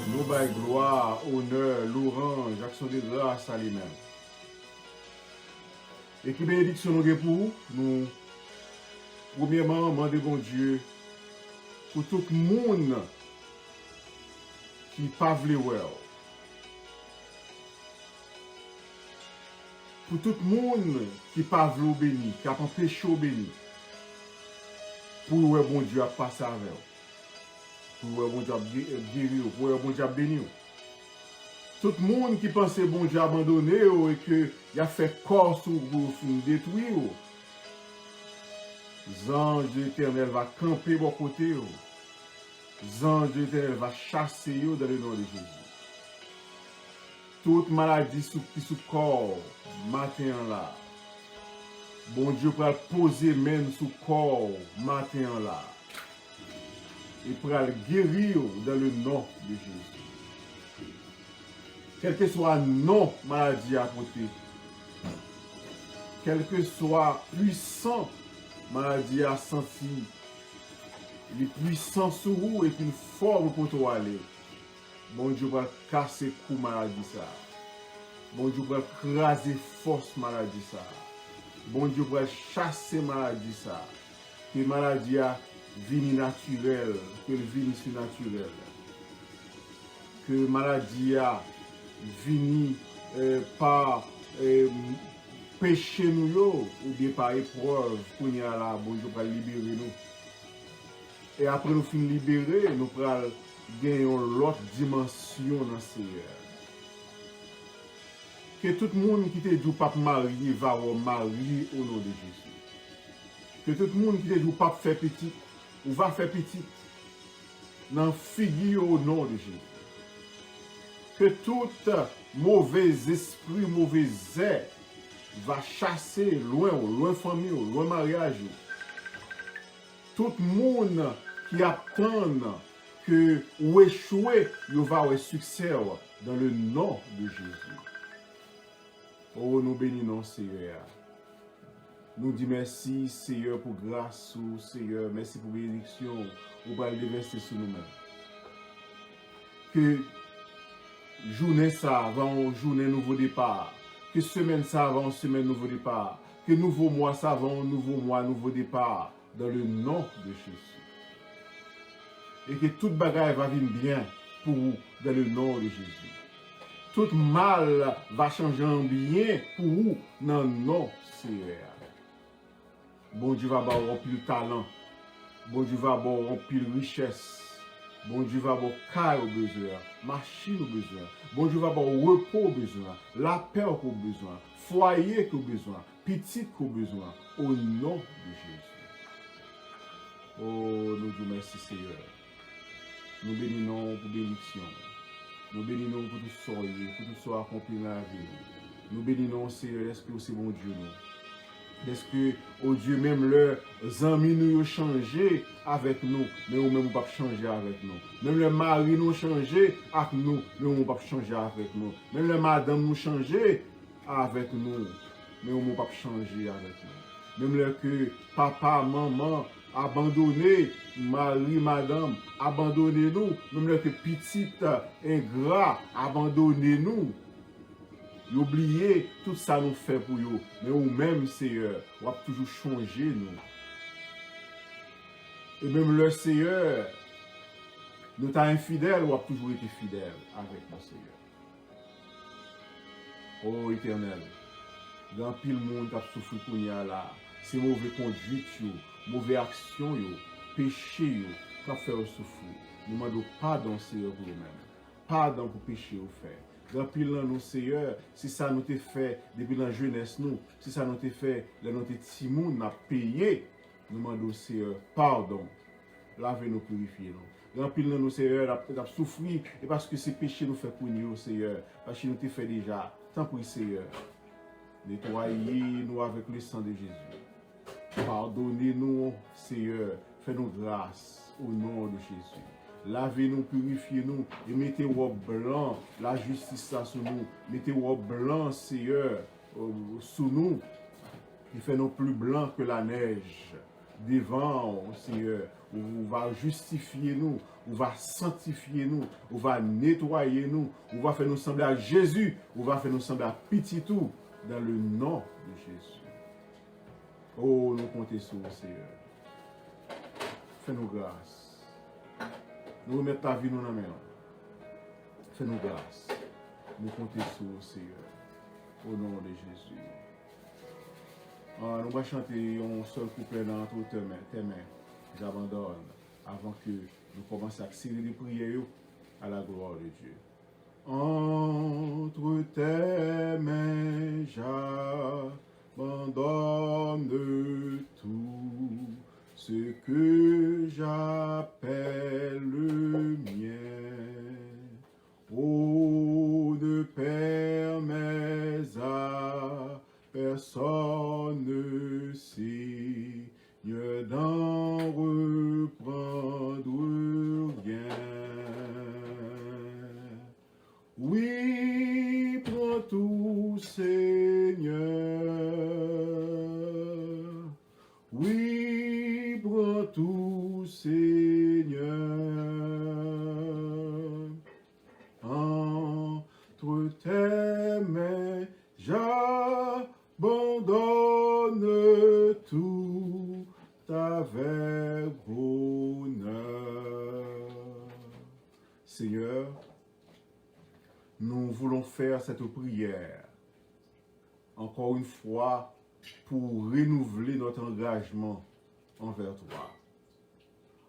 Nous baillons gloire, honneur, louange, action de grâce à lui-même. Et qui bénédiction nous avons pour nous, premièrement, demander bon Dieu pour tout le monde qui pas voulu voir. Pour tout le monde qui pas voulu béni, qui a empêché au béni. Pour le bon Dieu à passer avec vous. Pour le bon Dieu à guérir, pour le bon Dieu à bénir. Tout le monde qui pensait bon Dieu abandonné et que il a fait corps sur vous, détruire. Ange de l'Éternel va camper de côté. Ange de l'Éternel va chasser dans le nom de Jésus. Toute maladie sous corps, matin là. Bon Dieu va poser même sous corps, matin là. Et pour le guérir dans le nom de Jésus. Quel que soit non maladie à côté, quel que soit puissant maladie à sentir, il est puissant sur vous et une forme pour toi aller. Bon Dieu va casser coup maladie ça. Bon Dieu va craser force maladie ça. Bon Dieu va chasser maladie ça. Que maladie a vini naturelle, que le vini surnaturel. Que maladie a vini par péché nous ou bien par épreuve qu'on y a là, bon Dieu va libérer nous. Et après nous finir libérer, nous pourrons gagner l'autre dimension dans ce Seigneur. Que tout le monde qui te dit pas marier va marier au nom de Jésus. Que tout le monde qui te dit pas faire petit ou va faire petit dans figure au nom de Jésus. Que tout mauvais esprit, mauvais air va chasser loin famille, loin mariage. Tout le monde qui attend que ou échouer, il va avoir succès dans le nom de Jésus. Oh, nous bénissons Seigneur. Nous disons merci Seigneur pour grâce, Seigneur, merci pour bénédiction, pour le déverser sur nous-mêmes. Que journée ça va en journée nouveau départ. Que semaine ça va en semaine nouveau départ. Que nouveau mois ça va en nouveau mois, nouveau départ. Dans le nom de Jésus. Et que toute bagaille va venir bien pour vous dans le nom de Jésus. Tout mal va changer en bien pour vous dans le nom de Seigneur. Bon Dieu va avoir plus de talent. Bon Dieu va avoir plus de richesse. Bon Dieu va avoir caille au besoin, machine au besoin. Bon Dieu va avoir repos au besoin, la paix au besoin, foyer au besoin, petit au besoin. Au nom de Jésus. Oh, nous disons merci Seigneur. Nous bénissons pour bénédiction. Nous bénissons pour tout soyez, pour tout soit accompli dans la vie. Nous bénissons Seigneur, est-ce que c'est bon Dieu nous? Est-ce que, oh Dieu, même leurs amis nous ont changé avec nous, mais nous même pas changer avec nous. Même le mari nous changé avec nous, mais nous pas changer avec nous. Même le madame nous changé avec nous, mais nous pas changer avec nous. Même le que papa, maman, abandonné, mari, madame, abandonnez-nous. Même le que petite, ingrat, abandonnez-nous. Oubliez tout ça nous fait pour vous. Mais nous-mêmes, Seigneur, on va toujours changer nous. Et même le Seigneur, nous t'as infidèle, on a toujours été fidèle avec nous, Seigneur. Oh Éternel, dans pile monde qui a souffert pour nous là, c'est mauvais conduite, mauvaise action, péché, qui a fait souffrir. Nous demandons pardon, Seigneur, pour nous-mêmes. Pardon pour péché au fait. Dans pile nous, Seigneur, si ça nous t'a fait depuis la jeunesse, nous, si ça nous t'a fait, là, nous t'a petit monde, nous payé, nous demandons, Seigneur, pardon. Lavez-nous, purifiez-nous. Dans pile nous, Seigneur, nous avons souffert, et parce que ces péchés nous fait pour nous, Seigneur, parce que nous t'a fait déjà, tant pour Seigneur. Nettoyez-nous avec le sang de Jésus. Pardonnez-nous, Seigneur, fais-nous grâce au nom de Jésus. Lavez-nous, purifiez-nous et mettez au blanc la justice sur nous. Mettez au blanc, Seigneur, sous nous, qui fait nous plus blancs que la neige. Devant, Seigneur, va justifier nous, ou va sanctifier nous, ou va nettoyer nous, ou va faire nous sembler à Jésus, ou va faire nous sembler à petit tout, dans le nom de Jésus. Oh, nous comptons sur vous, Seigneur. Fais-nous grâce. Nous remettons ta vie dans la main. Fais-nous grâce. Nous comptons sur vous, Seigneur. Au nom de Jésus. Nous allons chanter un seul couplet dans tes mains. J'abandonne avant que nous commencions à accélérer les prières à la gloire de Dieu. Entre tes mains, j'abandonne tout ce que j'appelle le mien. Oh, ne permets à personne, Seigneur, d'en reprendre rien. Oui, prends tout, Seigneur. Oui, prends tout, Seigneur. Entre tes mains, j'abandonne tout avec bonheur. Seigneur, nous voulons faire cette prière encore une fois pour renouveler notre engagement envers toi.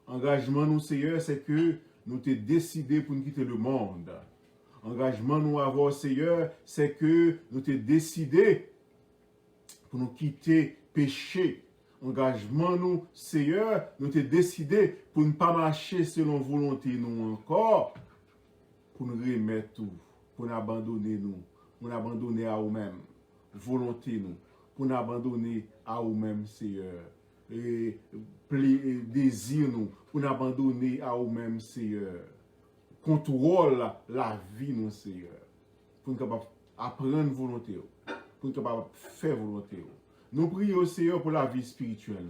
Engagement, nous, Seigneur, c'est que nous t'es décidé pour nous quitter le monde. Engagement, nous avons, Seigneur, c'est que nous t'es décidé pour nous quitter péché. Engagement, nous, Seigneur, nous t'es décidé pour ne pas marcher selon volonté, nous encore, pour nous remettre tout, pour nous abandonner à nous-mêmes, volonté, nous, pour nous abandonner à nous-mêmes, Seigneur. Et désir, nous, pour nous abandonner à nous-mêmes, Seigneur. Contrôle la vie, nous, Seigneur. Pour nous capables apprendre volonté, pour nous capables faire volonté. Nous prions au Seigneur pour la vie spirituelle.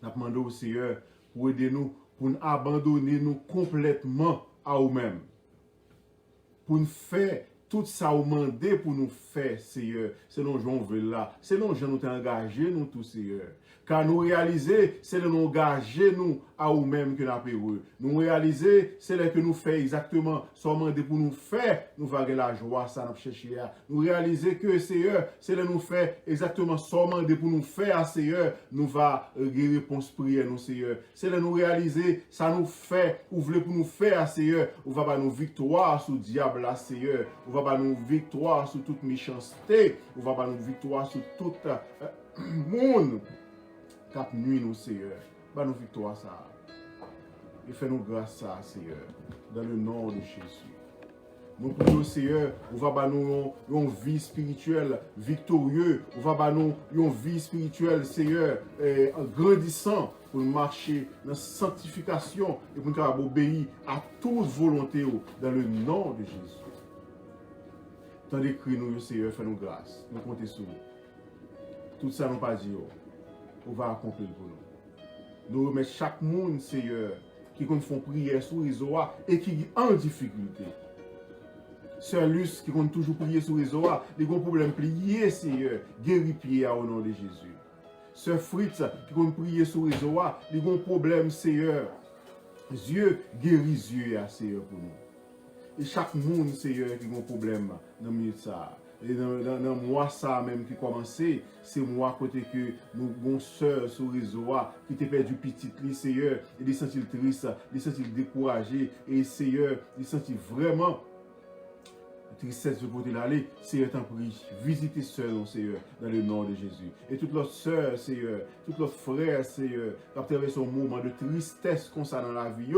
Nous demandons au Seigneur pour aider nous, pour nous abandonner nous complètement à nous-mêmes. Pour nous faire tout ça au mandé pour nous faire, Seigneur. C'est nous Jean veut là. C'est nous Jean nous engagés, nous tous, Seigneur. Car nous réaliser, c'est de nous engager, nous, à nous-mêmes que nous avons. Nous réaliser, c'est là que nous faisons exactement ce mandé pour nous faire, nous va la joie, ça nous chercher. Nous réaliser que, Seigneur, c'est là nous faire exactement ce mandé pour nous faire, Seigneur, nous va réponse prière, nous, Seigneur. C'est là nous réaliser, ça nous fait, ou voulez pour nous faire, Seigneur, on va pas nous victoire sur le diable, Seigneur. On va pas nous victoire sur toute méchanceté. On va pas nous victoire sur tout monde. Cap nuit, nous, Seigneur. Bah nous victoire ça. Et fais-nous grâce ça, Seigneur. Dans le nom de Jésus. Nous prions, Seigneur, on va pas nous une vie spirituelle victorieuse. On va pas nous une vie spirituelle, Seigneur, en grandissant pour marcher dans la sanctification et pour nous obéir à toute volonté dans le nom de Jésus. Tandis que nous, Seigneur, fais-nous grâce. Nous comptons sur vous. Tout ça, nous pas dit. On va accomplir pour nous. Nous remettons chaque monde, Seigneur, qui font prière sur les oies et qui est en difficulté. Sœur Luce, qui compte toujours prier sur les oies, ils ont un problème plié, Seigneur, guéris pied au nom de Jésus. Sœur Fritz, qui compte prier sur les oies, ils ont un problème, Seigneur. Dieu, guéris yeux, Seigneur, pour nous. Et chaque monde, Seigneur, qui a un problème dans le milieu de ça. Et dans le mois ça même qui commençait, c'est moi côté que nous bon sœurs sur les oies qui t'ai perdu petit lit, Seigneur, et des sentis tristes, des sentis découragés, et Seigneur, des sentis vraiment tristesse de côté d'aller, Seigneur, t'en prie, visitez sœurs, Seigneur, dans le nom de Jésus. Et toutes leurs sœurs, Seigneur, toutes leurs frères, Seigneur, qui ont traversé son moment de tristesse comme ça dans la vie,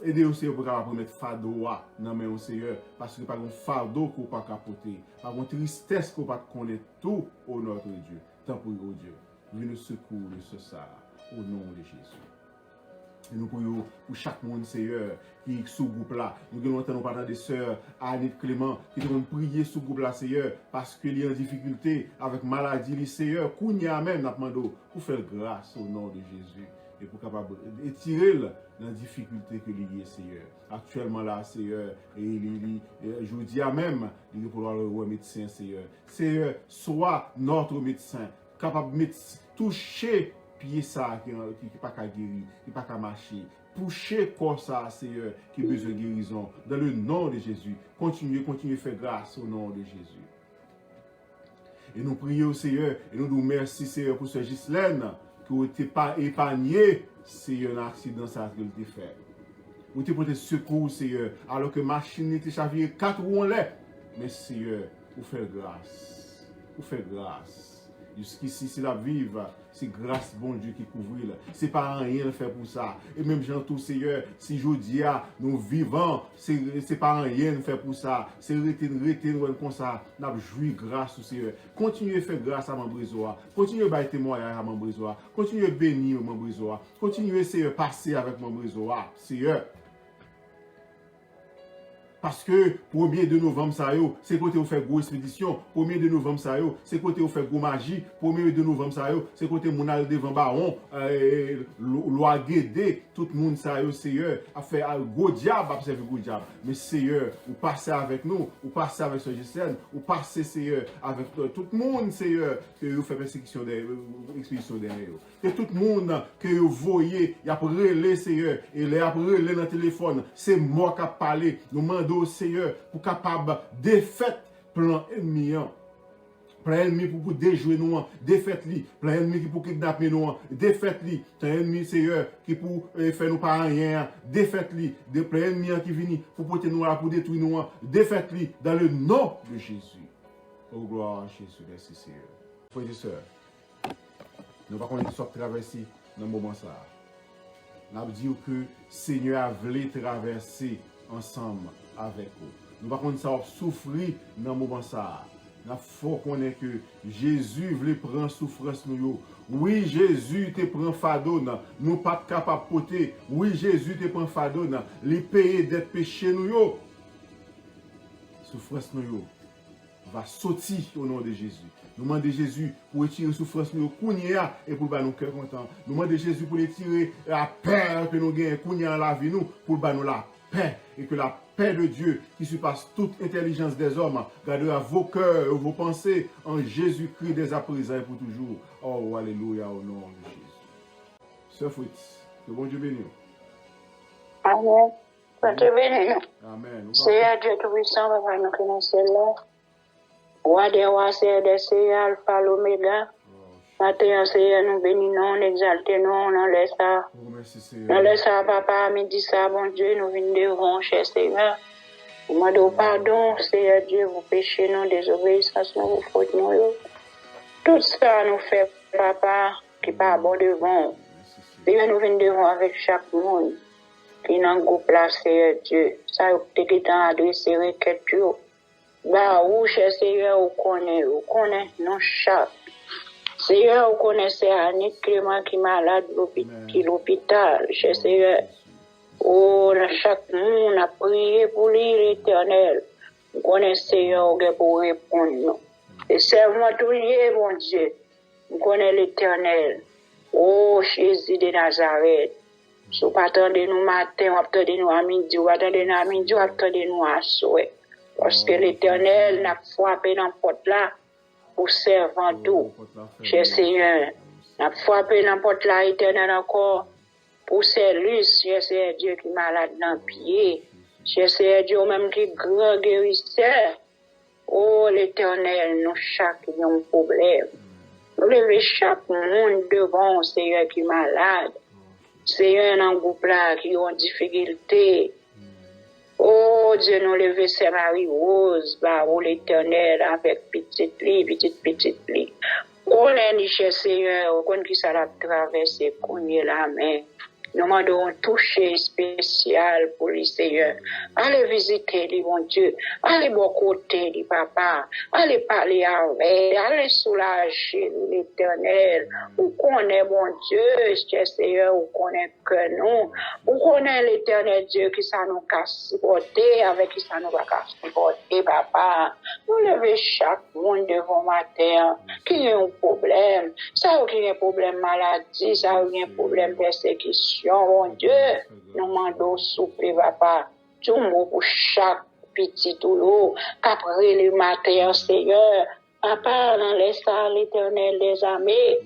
aidez au Seigneur pour mettre fardeau dans main au Seigneur, parce que pas un fardeau qu'on pas capoter, pas une tristesse qu'on pas connaître tout au notre Dieu. Tant pour au Dieu, viens nous secourir de ce ça, au nom de Jésus. Et nous prions pour chaque monde, Seigneur, qui est sous groupe là. Nous devons entendre parler des sœurs Annie Clément, qui devons prier sous groupe là, Seigneur, parce qu'il est en difficulté avec maladie, Seigneur. Kounia même, n'a demandé pour faire grâce au nom de Jésus. Et pour capable étirer dans la difficulté que l'il y a, Seigneur. Actuellement là, Seigneur, et je vous dis à même, il est pour le médecin, Seigneur. Seigneur, sois notre médecin, capable de toucher pied ça qui n'est pas qu'à guérir, qui n'est pas qu'à marcher. Toucher corps ça, Seigneur, qui a besoin de guérison. Dans le nom de Jésus. Continuez à faire grâce au nom de Jésus. Et nous prions, Seigneur, et nous nous remercions, Seigneur, pour ce Ghislaine, qui n'était pas épargné, Seigneur, dans l'accident ça qu'il a fait. Vous t'es porté secours, Seigneur, alors que la machine était chavirée 4 roues en l'air. Mais, Seigneur, vous faites grâce. Vous faites grâce. Jusqu'ici, si la vive, c'est grâce, bon Dieu, qui couvre. C'est pas rien de faire pour ça. Et même, j'entends, Seigneur, si je dis, nous vivons, c'est pas rien de faire pour ça. C'est rester comme ça. Nous avons joui grâce, Seigneur. Continuez à faire grâce à mon brésoir. Continuez à faire témoignage à mon brésoir. Continuez à bénir mon brésoir. Continuez, Seigneur, à passer avec mon brésoir. Seigneur. Parce que 1er de novembre, c'est côté où fait gros expédition. 1er de novembre, c'est côté où fait gros magie. 1er de novembre, c'est côté où on devant baron, loi guédé, tout le monde, Seigneur, a fait un gros diable, a fait un gros diable. Mais Seigneur, vous passez avec nous, vous passez avec ce Ghislaine, vous passez, Seigneur, avec tout le monde, Seigneur, que vous faites expédition derrière. Que tout le monde que vous voyez, il y a relé, Seigneur, et il y a relé dans le téléphone, c'est moi qui a parlé. Nous demandons, Seigneur, pour capable défaite plan ennemi. Plan ennemi pour déjouer nous, défaite lui. Plan ennemi qui pour kidnapper nous, défaite lui. Plan ennemi, Seigneur, qui pour faire nous pas rien, défaite lui. Des plan ennemi qui vient pour porter nous là, pour détruire nous, défaite lui. Dans le nom de Jésus. Oh gloire à Jésus, merci Seigneur. Frères et sœurs, nous ne pouvons pas traverser dans le moment ça. Nous avons dit que le Seigneur a voulu traverser ensemble avec vous. Nous ne pouvons pas souffrir dans le moment ça. Il faut connaître que Jésus voulait prendre souffrance nous. Oui, Jésus te prend fardeau, nous pas capable de porter. Oui, Jésus te prend fardeau, les payer des péchés nous. Souffrance nous va sortir au nom de Jésus. Nous demandons Jésus pour retirer souffrance nous et pour nous cœur content. Nous demandons Jésus pour retirer la paix que nous gagnons dans la vie nous pour nous la paix et que la paix de Dieu qui surpasse toute intelligence des hommes gardera vos cœurs et vos pensées en Jésus-Christ dès à présent et pour toujours. Oh alléluia au nom de Jésus. Sœur Fritz, que bon Dieu bénisse. Amen. Bon Dieu bénisse. Amen. Seigneur Dieu Tout-Puissant, Papa, nous connaissons là. Roi des rois, Seigneur des Seigneurs, Alpha, l'Oméga. Maintenant, Seigneur, nous bénissons, nous exaltons, nous laissons ça. Nous laissons ça, Papa, midi ça, bon Dieu, nous venons devant, cher Seigneur. Nous demandons pardon, Seigneur Dieu, vous péchés, nous, désobéissance, nous, vous fautes, nous. Tout ça nous fait, Papa, qui pas bon devant. Seigneur, nous venons devant avec chaque monde qui est dans le groupe là, Seigneur Dieu. Ça, vous êtes adressé requête, Dieu. Bah, où, cher Seigneur, vous connaissez, non, chaque. Seigneur, vous connaissez Annie Clément qui est malade, qui est l'hôpital, cher Seigneur. Oh, chaque monde a prié pour lui, l'Éternel. Vous connaissez, Seigneur, pour répondre. Et servons tout lié, bon Dieu. Vous connaissez l'Éternel. Oh, Jésus de Nazareth. Si vous attendez nous matin, vous attendez nous à midi, vous attendez nous à midi, vous attendez nous à soir. Parce que l'Éternel n'a frappé dans la porte là pour servir tout. Cher Seigneur, n'a frappé dans la porte là, Éternel encore, pour servir, cher Seigneur Dieu qui est malade dans le pied. Cher Seigneur Dieu, même qui est grand guérisseur. Oh, l'Éternel, nous chacun avons un problème. Nous levons chaque monde devant, Seigneur qui est malade. Seigneur, dans le groupe là, qui ont difficulté. Oh Dieu, nous levons Saint Marie-Rose, bah, oh l'Éternel, avec petite pli. On est cher Seigneur, on qui ça l'a traversé, qu'on y est la main. Nous demandons un toucher spécial pour les Seigneur. Allez visiter les bon Dieu. Allez bon côté les papa. Allez parler avec. Allez soulager l'Éternel. Où connaît bon Dieu, cher Seigneur, où connaît que nous. Où connaît l'Éternel Dieu qui ça nous a supporté, avec qui ça nous va supporter, papa. Nous levons chaque monde devant matin qui a un problème. Ça qui a un problème maladie, ça qui a un problème persécution. Mon Dieu, nous demandons souffler, papa. Tout le monde pour chaque petit toulouse, qu'après le matin, Seigneur, papa, dans l'espace l'Éternel des armées,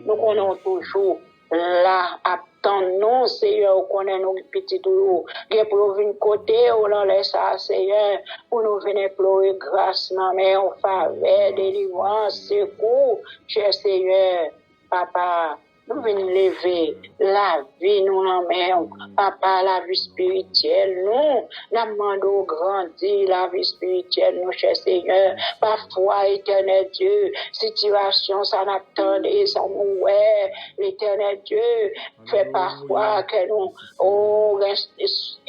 nous connaissons toujours là, attendons, Seigneur, nous connaissons nos petits toulouse, qui pour venir côté, ou dans l'espace, Seigneur, pour nous venir pleurer grâce, mais en faveur, délivrance, secours, cher Seigneur, papa. Nous venons lever la vie, nous l'emmènons, papa, la vie spirituelle, nous demandons grandir la vie spirituelle, nous, cher Seigneur, parfois, éternel Dieu, situation, ça n'attendait, ça nous, ouais, l'éternel Dieu, fait parfois que nous, oh,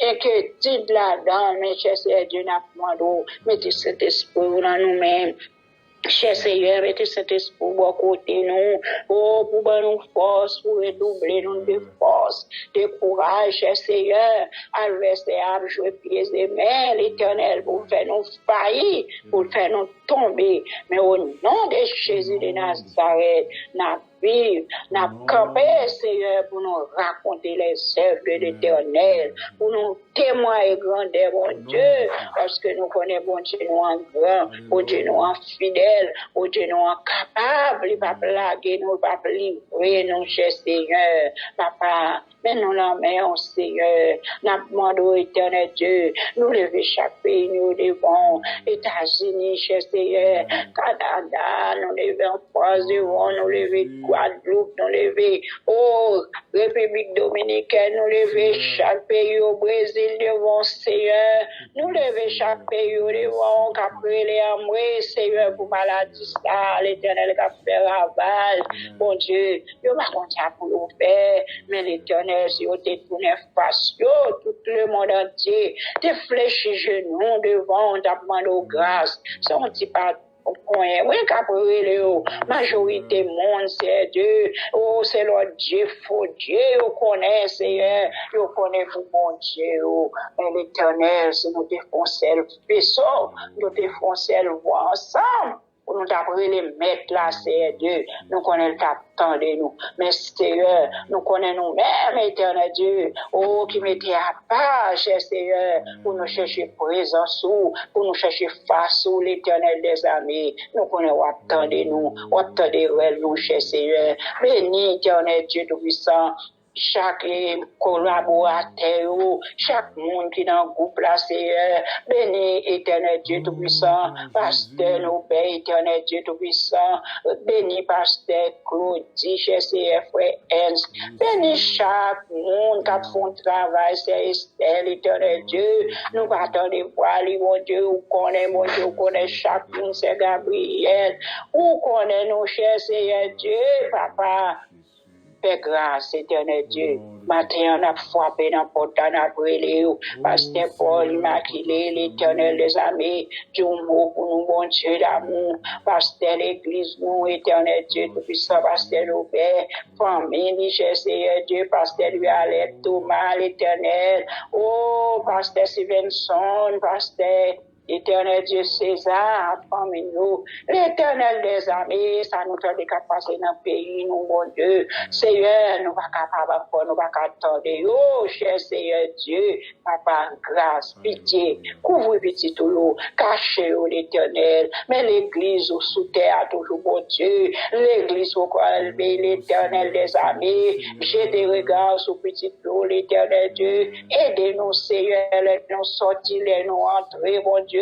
inquiétude là-dedans, mais cher Seigneur Dieu, nous demandons, mettez cet esprit dans nous-mêmes. Cher Seigneur, mettez cet esprit à côté nous, oh, pour nous force, pour redoubler nous de force, de courage, cher Seigneur, adversaire, jouer pieds et mains, l'Éternel, pour faire nous faillir, pour faire nous tomber, mais au nom de Jésus de Nazareth, n'a vivre, n'a campé, Seigneur, pour nous raconter les œuvres de l'Éternel, pour nous témoigner grandeur, mon Dieu, parce que nous connaissons, bon Dieu, nous en grand, bon Dieu, nous en fidèle, bon Dieu, nous en capable, il va plaguer, nous va livrer, nous, cher Seigneur, papa, mais nous l'emmènons, Seigneur, nous demandons, éternel Dieu, nous lever chaque pays, nous devons, États-Unis, cher Seigneur, Canada, nous levons France devant, nous lever Guadeloupe, nous lever, oh, République Dominicaine, nous lever chaque pays au Brésil devant, Seigneur, nous lever chaque pays devant, qu'après les amoués, Seigneur, pour maladie, ça, l'Éternel qui a fait raval, bon Dieu, je vais compter pour nous faire, mais l'Éternel, si on te tourne face, tout le monde entier, te fléchis genoux devant, t'apprends nos grâces, ça on dit pas. Oui, qu'après la majorité monde, c'est Dieu. Oh, c'est le Dieu, faux Dieu. On connaît, Seigneur. On connaît vous, bon Dieu. Mais l'Éternel, si nous défonçons le vaisseau, nous défonçons le voie ensemble. Pour nous d'appeler les maîtres là, c'est Dieu. Nous connaissons le temps de nous. Mais Seigneur, nous connaissons nous-mêmes, éternel Dieu. Oh, qui mettait à part, cher Seigneur, pour nous chercher présence, pour nous chercher face sous l'éternel des armées. Nous connaissons attendez nous, attendez nous, cher Seigneur. Béni, éternel Dieu tout-puissant. Chaque collaborateur, chaque monde qui est dans le groupe là, Seigneur, béni éternel Dieu tout-puissant, pasteur, nos pères, éternel Dieu tout-puissant, béni pasteur Claudie, cher Seigneur, frère Ernst, béni chaque monde qui a fait un travail, c'est Estelle, éternel Dieu, nous attendons de voir, mon Dieu, où connaît chaque monde, c'est Gabriel, où connaît nos chers Seigneur Dieu, papa. Fais grâce, éternel Dieu. Matin, on a frappé dans le porte, on a brûlé. Pasteur Paul, immaculé, l'éternel des armées. Dieu, mot pour nous, bon Dieu d'amour. Pasteur l'église, nous, éternel Dieu, tout-puissant, pasteur Robert, famille, cher Seigneur Dieu, pasteur Violette, Thomas, l'éternel. Oh, pasteur Stevenson, pasteur. Éternel Dieu César, parmi nous, l'éternel des armées, ça nous fait des capacités dans le pays, nous, bon Dieu. Seigneur, nous pas capables encore, nous pas attendre. Oh, cher Seigneur Dieu, papa, grâce, pitié, couvre petit tout, cachez l'éternel. Mais l'église sous terre, toujours bon Dieu. L'église au cœur, l'éternel des armées. J'ai des regards sur petit tout, l'éternel Dieu. Aidez-nous, Seigneur, nous sortir, nous entrer, bon Dieu.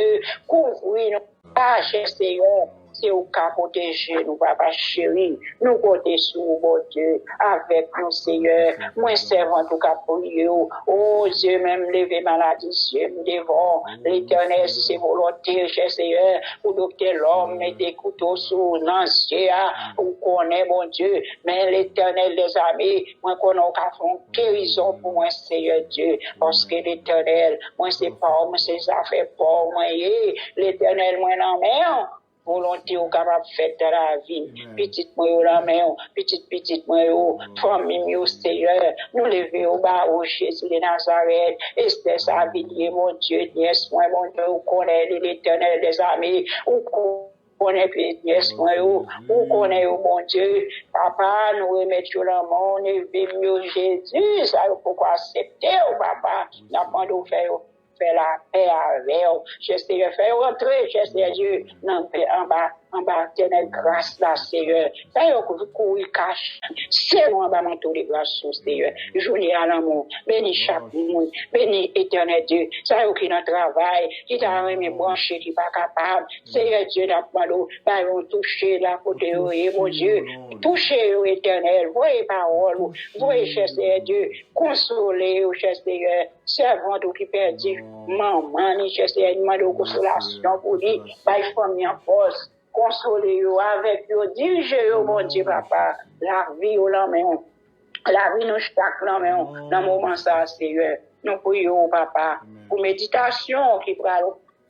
Couvrir nous, cher Seigneur. c'est au cas protéger nous, papa chéri, nous côté sous, bon Dieu, avec nous, Seigneur, moi, servant tout cas pour lui, oh Dieu, même lever maladie, Dieu, nous devons, l'éternel, c'est volonté, cher Seigneur, pour docter l'homme, mettre des couteaux sous l'ancien, ou connaît, mon Dieu, mais l'éternel, les amis, moi, qu'on a qu'à faire une guérison pour moi, Seigneur Dieu, parce que l'éternel, moi, c'est pas, moi, c'est ça fait pas, moi, l'éternel, moi, non, mais, volonté ou capable de faire dans la vie. Petite moi la main, petite moi famille au Seigneur, nous lever au bas au Jésus de Nazareth, Esther sa vie, mon Dieu, nièce moi, mon Dieu, ou connaît l'éternel des amis, ou connaît nièce moi, ou connaît mon Dieu, papa, nous remettons la main, nous vivons Jésus, ça pourquoi accepter, papa, n'a pas de faire la paix avec eux. J'essaie de faire rentrer, j'essaie Dieu, en bas, tenez grâce là, Seigneur. Ça y est, que vous courez cache. C'est moi, en bas, mon tour de grâce, Seigneur. Journée à l'amour. Bénis chaque monde. Bénis éternel Dieu. Ça y est, qui dans le travail, qui t'a remis branché, qui n'est pas capable. Seigneur Dieu, n'a pas d'eau. Bah, on touche la côté, mon Dieu. Touchez, éternel. Voyez parole. Voyez, cher Seigneur Dieu. Consolez, cher Seigneur. Servant qui perdit. Maman, cher Seigneur, demande de consolation pour lui. Bah, famille en force. Consolez-vous avec vous, dirigez-vous, mon Dieu, papa, la vie au lendemain, la vie nous chaque lendemain, dans le moment ça, Seigneur, nous prions, papa, pour méditation qui pourra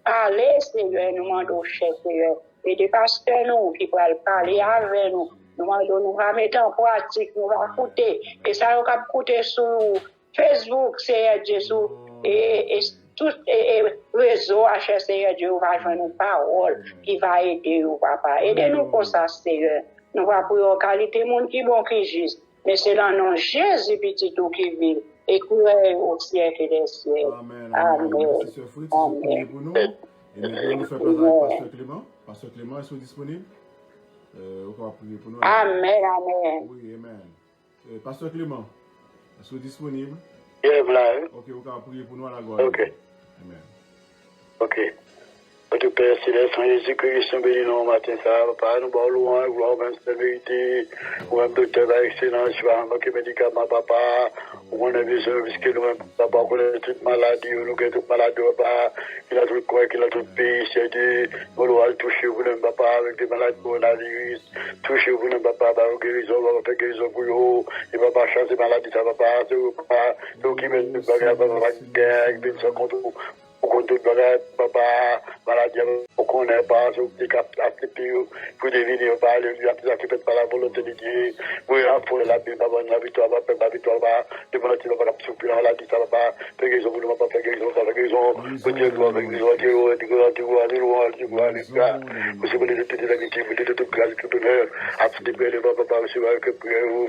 parler, Seigneur, nous demandons, cher Seigneur, et des pasteurs, nous, qui pourra parler avec nous, nous demandons, nous va mettre en pratique, nous va écouter, et ça, nous va écouter sur Facebook, Seigneur Jésus, et tout réseau Seigneur Dieu va joindre une parole qui va aider nous, papa. Aidez-nous comme ça, Seigneur. Nous va pour en qualité monde qui bon qui juste. Mais c'est dans le nom de Jésus petit tout qui vit. Et qui est au siècle des siècles. Amen. Amen. Amen. Pour nous. Et maintenant, nous faisons place à Pasteur Clément. Pasteur Clément, est-ce disponible? On va prier pour nous. Amen, amen. Oui, amen. Pasteur Clément, est-ce disponible? Ok, on va prier pour nous à la gloire. Ok. Amen. Ok. Notre Père Céleste, en Jésus-Christ, nous bénissons matin, ça, papa, nous parlons louange, gloire, même c'est vérité, ou même docteur par excellence, je vais manquer médicaments, papa, ou on a besoin, puisque nous, papa, on a toute maladie, nous avons toute maladie, papa, qu'il a tout quoi, qu'il a tout pays, c'est Dieu, nous allons toucher vous, papa, avec des maladies coronavirus, toucher vous, papa, par une guérison, par une guérison pour vous, et papa, chasser maladie, ça, papa, c'est vous, papa, c'est vous qui mettez le bagage, papa, guerre, avec des contre vous. Pour tout bagage, papa, maladie, on ne connaît pas, c'est petit cap, pour deviner, pas, lui, la qui peut pas la volonté de Dieu, oui, pour la Bible, la victoire, la victoire, de mon attitude, la souffrir, la dit, ça va pas, faire guérison, vous ne pas faire guérison, faire guérison, pour Dieu, gloire, avec guérison, Dieu, vous savez, de toute l'amitié, vous dites de toute grâce, tout honneur, absolument, le papa, monsieur, que priez-vous,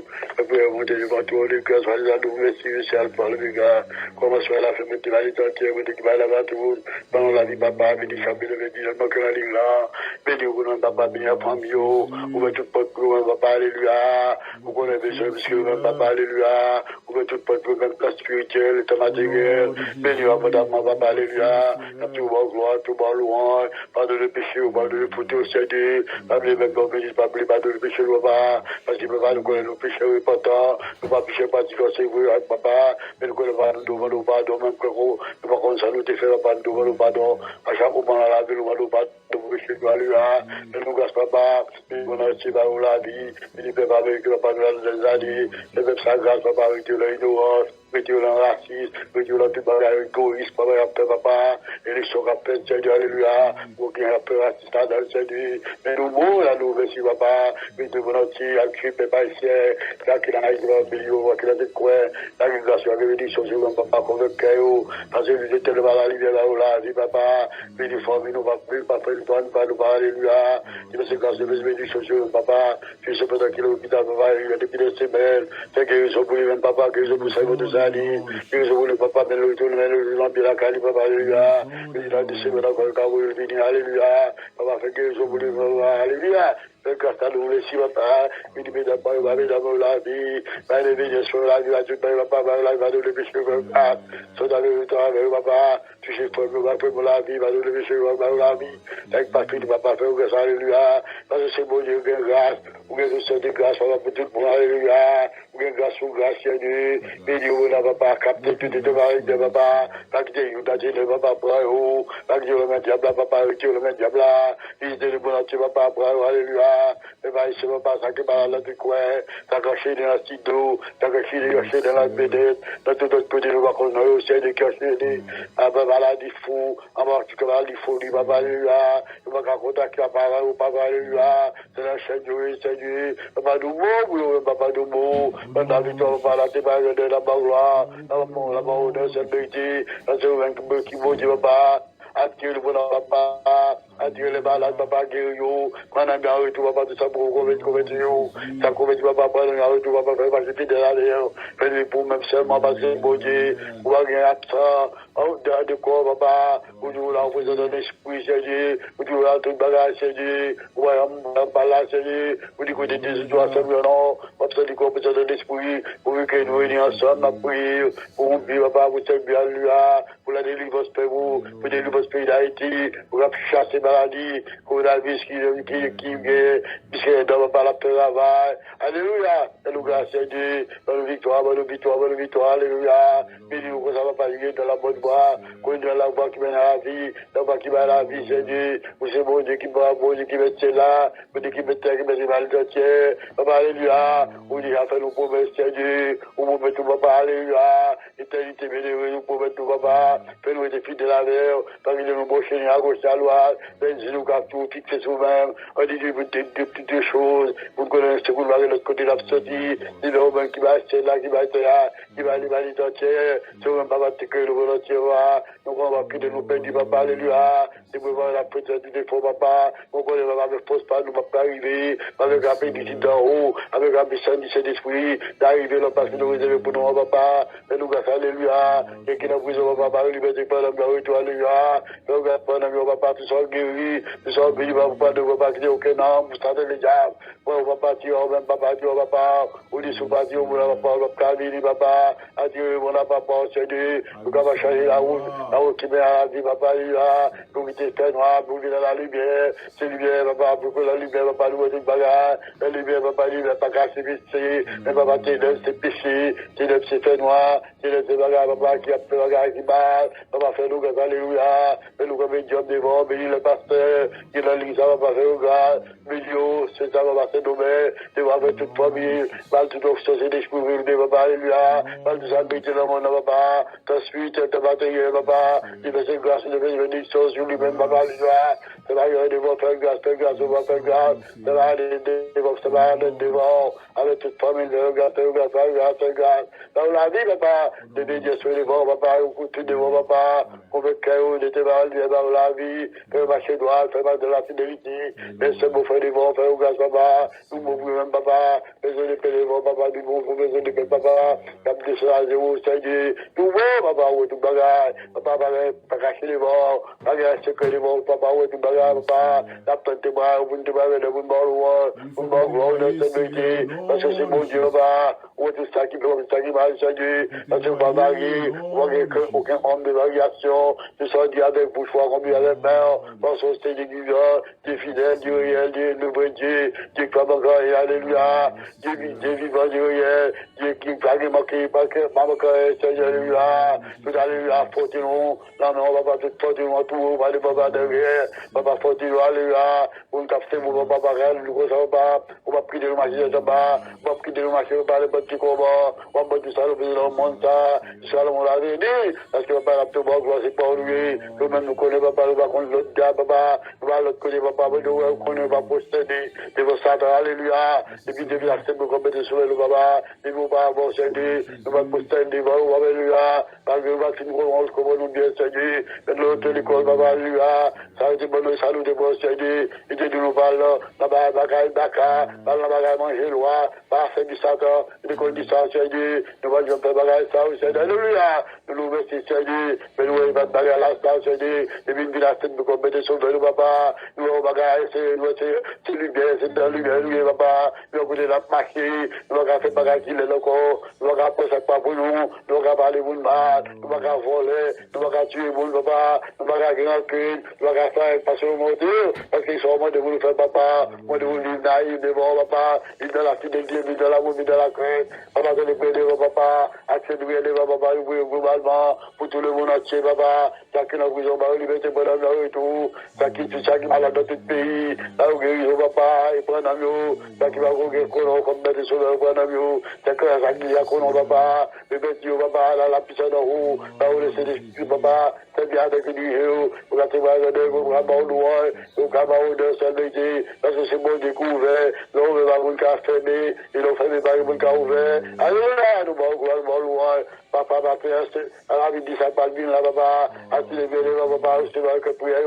mon Dieu, devant tout le cœur, soyez là, nous, merci, monsieur, Alpha, le gars, comment soit la femme, de la lutte entière, vous dites qu'il va là-bas, tout dans la vie, papa, béni, Chabé, béni, je manque la ligne là, béni, vous non, papa, béni, la famille, ouvrez toute porte pour nous, papa, alléluia, vous connaissez besoin, parce que vous, papa, alléluia, ouvrez toute porte pour nous, place spirituelle, état matériel, béni, abondamment, papa, alléluia, tout bas gloire, tout bas louange, pardonne le péché, pardonne le foutu au Seigneur, pas blé, même quand béni, pas blé, pardonne le péché, papa, parce que papa, nous connaissons nos péchés repentants, nous pas péché, pas divorcer, vous, papa, mais nous connaissons pas, nous devons nous pardonner, même que nous, pas comme ça, nous te faisons pas, nous devons nous pardonner, à chaque moment, la vie, nous devons nous pardonner, péché, nous, alléluia, mais nous, grâce, papa, nous, on a aussi, bah, on l'a dit, mais nous, papa, avec le papa, nous, les années, les mêmes, ça, grâce, papa, avec Dieu, l'ignorance, mettez-vous dans le racisme, mettez-vous dans tout bagage égoïste, papa, élection rappelle, Seigneur, alléluia, pour qu'il y ait un peu assistant dans le Seigneur, mais nous, bon, là, nous, merci, papa, mettez-vous dans le tir, à crier, papa, ici, là, qu'il en a eu dans le milieu, qu'il a des coins, là, qu'il a sur la bénédiction, sur le papa, qu'on veut qu'il parce que nous étions tellement la lumière là, là, dit, papa, bénédiction, nous, va plus, papa, nous, pas, nous, alléluia, il se grâce de bénédiction, sur le papa, je sais pas qu'il est hôpital, papa, il y a depuis des semaines, fait guérison pour lui-même, papa, guérison pour ça, votre sali, guérison pour le papa, mais le retour, le l'empire, la cali, papa, alléluia, il a des semaines, encore, quand vous venez, alléluia, papa, fait guérison pour lui, papa, alléluia, fais grâce à nous, merci, papa. Mesdames, la vie, va les bénédictions, la vie, va tout, papa, va nous lever sur le papa. Soit dans le temps avec papa, tu sais, pour la vie, va nous lever sur la vie. Avec Patrick, papa, fais grâce, alléluia. Parce que c'est bon Dieu, grâce. Ou bien que c'est de grâce, on va pour tout le monde, alléluia. Ou bien grâce ou grâce, Dieu. Béni, on n'a pas capté tout est devant de papa. Pas que Dieu, t'as dit, le papa, pour eux. Pas que Dieu, le met diable, papa, Dieu, le met diable. Fils de le bon Dieu, papa, pour eux, alléluia. Mais pas ici, papa, ça qui parle là, du coin. T'as caché dans la petite d'eau. T'as caché dans la bédette. T'as tout autre côté, le bacon, au ciel, de cacher, ah, ben, maladie fou. En particulier, maladie fou, du papa, alléluia. Il va contacter la parole, papa, alléluia. C'est la chaîne du Dieu, papa d'Oumou, papa d'Oumou, pendant le temps, par la tébarre de la bagloire, la mort de cette vérité, la seule qui vaut Dieu, papa, Adieu le bonheur, papa, adieu les malades, papa, guério, quand on a bien retour, papa, tout ça pour convertir, ça convertit, papa, prendre un retour, papa, faire passer de l'air, faire des pour même seulement passer, bon Dieu, ou à rien absent, de quoi, papa, ou du la présence de l'esprit, c'est Dieu, ou du la toute bagage, c'est Dieu, ou à pas là, c'est Dieu, ou du côté des situations, non, comme ça, du coup, présence de l'esprit, pour que nous réunions ensemble, à prier, pour oublier, papa, vous êtes bien lui, pour la délivrance, pour délivrer ce pays d'Haïti, pour chasser maladie, pour la vie qui puisque dans pas la travail. Alléluia. Nous grâce à Dieu. Bonne victoire, alléluia. Bénis-nous que ça va pas lier dans la bonne voie, qu'on dans la voie qui mène à la vie, dans la voie qui mène à la vie, c'est Dieu. Pour ce bon Dieu qui va, bon Dieu qui met là, bon Dieu qui met terre, qui met mal de terre. Papa, alléluia. On dit, fait nous promesses, c'est Dieu. On vous met tout, papa, alléluia. Éternité, bénévole, nous promet tout, papa. Fais-nous être fidèles de la mer, parmi nous brocher à gauche, à droite, nous tout fixer sur nous-mêmes, on dit des choses, vous connaissez ce que vous avez de l'autre côté de l'absurdité, c'est l'homme qui va acheter là, qui va être là, qui va aller l'humanité entière, c'est même pas que le volontiers va, donc on va prier de nous perdre, papa, alléluia, c'est pour voir la prière du défaut, papa, on connaît pas avec force, pas, nous pas arriver, avec la paix d'ici d'en haut, avec la puissance du Saint-Esprit, d'arriver là parce que nous réservons pour nous, papa, et nous grâce, alléluia, et qui n'a pris, papa, liberté, pas la gloire, alléluia, nous grâce, papa, tout ça guéri, tout ça béni, papa, ne va pas quitter aucun âme, vous savez les diables, on va partir, même papa, Dieu, papa, on dit sous partir, on va pas, on va béni, papa, adieu, mon papa, c'est Dieu, nous va changer la route qui met à la vie, papa, là, pour quitter le noir, pour venir dans la lumière, c'est lumière, papa, pour que la lumière, papa, nous tout bagarre, la lumière, papa, lui, pas casser, mais papa, c'est péché, c'est fait noir, c'est bagarre, papa, qui a fait bagarre, qui bat, papa, fait nous, alléluia, fait nous comme un job devant, bénis le pasteur, qui est dans l'église, ça va passer au grade, milieu, c'est ça, va passer demain, tu vas faire toute famille, mal tout obstacle, des esprits, papa, alléluia, mal tout ça, bénis le monde, papa, ta suite, ta bataille, papa, il fait ses grâces, il fait des bénédictions sur lui-même, papa, alléluia, ça va aller devant, faire grâce, on va faire grâce, ça va aller devant, ça va aller devant, avec toute famille, faire grâce, dans la vie, papa, de bénédictions devant, papa, au côté devant, papa, on veut qu'il était mal, dans la vie, faire marcher droit, faire mal de la fidélité, mais c'est beau faire des vents, faire grâce, papa, nous mourons même, papa, besoin de paix devant, papa, nous mourons, besoin de paix, papa, cap de ça, zéro, c'est dit, tout bon, papa, ouais, tout bagaille, papa, pas cacher les vents, pas cacher que les vents, papa, ouais, tout bagaille, papa, la tente de bras, vous ne te barrez de vous, vous gloire de cette vérité, parce que c'est bon Dieu, papa, ouais, tout ça qui peut, ça qui va, c'est dit, parce que pas marié, aucun homme de variation, tout ça dit avec vous, choix, comme il y a les mères, parce que c'est des guillemets, des fidèles, du réel, le vrai Dieu, Dieu qui va manquer, alléluia, Dieu vivant, du réel, Dieu qui va manquer, pas manquer, Seigneur, alléluia, tout alléluia, faut-il-nous, non, non, papa, tout faut-il-nous, tout, on va aller, papa, derrière, papa, faut-il-nous, alléluia, on capte, mon papa, nous on va prier le marché, on va prier le marché, on va aller, petit combat, on va tout ça, le président, monde, ça, on l'avait dit, parce que papa, la plus bonne gloire, c'est pas lui, nous-mêmes, nous connaissons, papa, nous va contre l'autre gars, papa, nous va l'autre côté, papa, nous connaissons, pas posséder, devant Satan, alléluia, et puis, devant la scène, nous compétons sur le papa, et nous va posséder, nous va posséder, devant, alléluia, parce que nous va finir, comment nous bien séduire, et l'autre, l'école, papa, alléluia, ça a été bon, salut, de posséder, et de nous parler, là-bas, bagaille, baka, là-bas, bagaille, manger, loi, pas faire du Satan, et de conditions, séduire, nous va jouer un peu bagaille, ça, alléluia, nous nous merci, Seigneur. Mais nous, il va te parler à l'instant, Seigneur. Et puis, il a fait nous commettre sauver nous, papa. Nous, on va essayer, nous, c'est lumière, c'est dans lumière, nous, papa. Nous, on va la marcher. Nous, on va faire bagarre qui est encore. Nous, on va passer pas pour nous. Nous, on va parler pour nous mal. Nous, on va voler. Nous, on va tuer pour nous, papa. Nous, on va gagner un crime. Nous, on va faire passer au monde. Parce qu'ils sont au monde de vous faire, papa. Moi, de vous vivre naïf devant, papa. Ils dans la fidélité, ils dans l'amour, ils dans la crainte. Papa, que les pédés, papa. Accéder, papa, globalement, pour tout le monde entier, papa. Chacun en prison, par liberté, pour l'homme, là, et tout. Chaque malade dans tout pays. Là, où guérison, papa. Et prendre un mieux. Chaque va gagner, comme mettre sur le point d'un mieux. Chaque qui a qu'on papa. Le bêtise, papa. La puissance en haut. Là, où laisser des papa. C'est bien avec du héros. Pour la témoignage de vous, vraiment, loin. Au cabaret de seul métier. Parce que c'est bon découvert. Là, on va vous le cas fermé. Et l'on fermé par le cas ouvert. Alléluia, nous, bon, loin. Papa, à la vie, ça parle bien, là, papa. À tous les bénis, papa, je te vois que prière,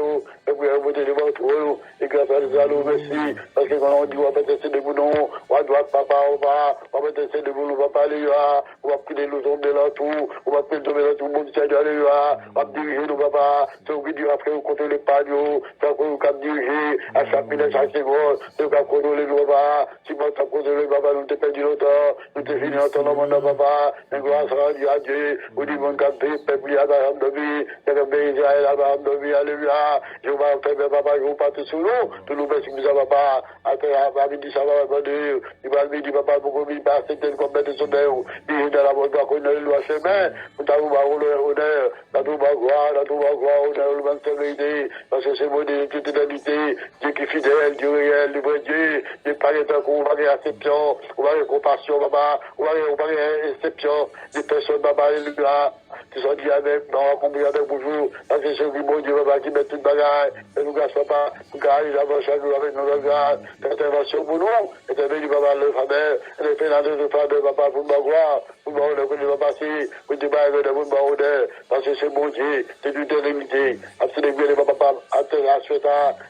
et prière, vous te devant tout, et grâce à nous, merci. Parce que quand on dit, on va peut-être essayer de vous, non, on va droite, papa, on va peut-être essayer de vous, papa, alléluia. On va prier nous tomber là, tout. On va prier tomber là, tout, mon Seigneur, alléluia. On va diriger nous, papa. C'est au Dieu, après, vous comptez les pagnos. C'est après, vous cap diriger à chaque minute, chaque seconde. C'est au cap contrôler nous, papa. Si moi, ça contrôle, papa, nous t'ai perdu longtemps. Nous t'ai fini longtemps dans le monde, papa. Et grâce à Dieu, Dieu, vous dites mon cap de peuple, Abraham de vie, c'est le pays Israël, Abraham de vie, alléluia. Je vais faire, papa, je vais partir sur nous. Tout nous merci, vous savez, papa. Après, à midi, ça va dire. Il va me dire, papa, pourquoi il passe, c'était comme mettre son nez. Il est dans la bonne voie, qu'on a le droit chemin. Pour t'avoir honneur, dans tout ma gloire, honneur, le même vérité. Parce que c'est mon Dieu, toute éternité. Dieu qui est fidèle, Dieu réel, le vrai Dieu. Dieu pas les temps qu'on va avoir acceptation, on va avoir compassion, papa. On va avoir exception des personnes, papa, alléluia. Qui sont dit avec, non, compris avec bonjour. Parce que c'est qui bon Dieu, papa, qui met toute bagaille. Et nous gâchons pas, nous gardons avant chaque jour avec nos regards. Intervention pour nous. Et t'es venu, papa, le frère, et les pénales de frère, papa, pour ma gloire. Pour ma honneur, que nous va passer. Pour te bailler de ma honneur. Parce que c'est bon Dieu, c'est du délimité. Absolument, les papa, à te rassurer.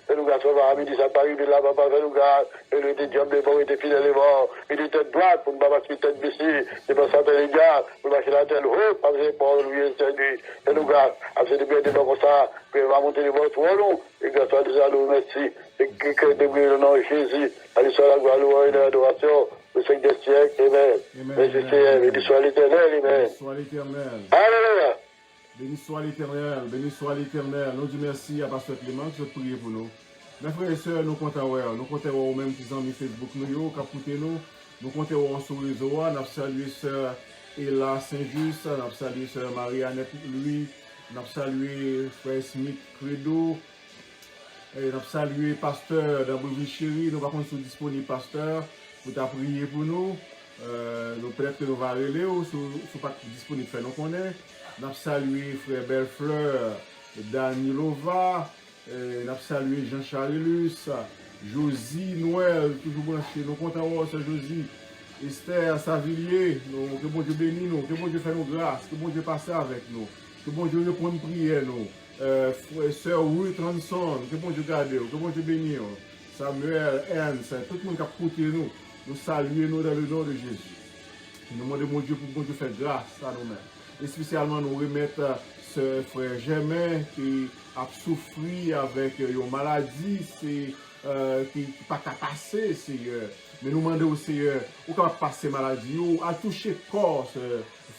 Et nous gâchons pas, à midi, ça parie, de là, papa, et nous garde. Et nous, des diables, des morts, et des fidèles, et morts. Il était droite pour ne pas passer tête baissée. C'est pas ça, les gars, pour marcher la tête haute, parce que pour lui, et nous garde. Absolument, bien, des morts comme ça. Puis, on va monter les morts, tout long. Et grâce à Dieu, nous, merci. Et que de le nom de Jésus. Allez, sur la gloire, louange et l'adoration. Le Seigneur des siècles, amen. Merci Seigneur, béni soit l'Éternel, amen. Béni soit l'Éternel. Alléluia. Béni soit l'Éternel, béni soit l'Éternel. Nous disons merci à Pasteur Clément qui se prie pour nous. Mes frères et sœurs, nous comptons au même qui sont mis Facebook, nous, qui nous comptons sur les réseaux. Nous avons salué Sœur Ella Saint-Just, nous avons salué Sœur Marie-Annette Louis, nous avons salué Frère Smith Credo, nous avons salué Pasteur d'Ambreville Chéri, nous avons disponible Pasteur. Pour ta prier pour nous, peut-être que nous allons aller ou si pas disponible, nous connaissons. Nous avons salué Frère Bellefleur, Danilova, nous avons salué Jean-Charles Lus, Josie Noël, toujours branché, nous comptons sur Josie, Esther Savillier, que bon Dieu bénisse nous, que bon Dieu fait nous grâce, que bon Dieu passe avec nous, que bon Dieu répond prière nous, Sœur Ruth Ranson, que bon Dieu garde, que bon Dieu bénisse, Samuel, Ernst, tout le monde qui a porté nous. Nous saluons nous dans le nom de Jésus. Nous demandons mon Dieu pour bon Dieu faire grâce à nous-mêmes. Et spécialement nous remettre ce frère Germain qui a souffert avec une maladie qui n'est pas qu'à passer, Seigneur. Mais nous demandons au Seigneur, où qu'on passer maladie, à toucher le corps,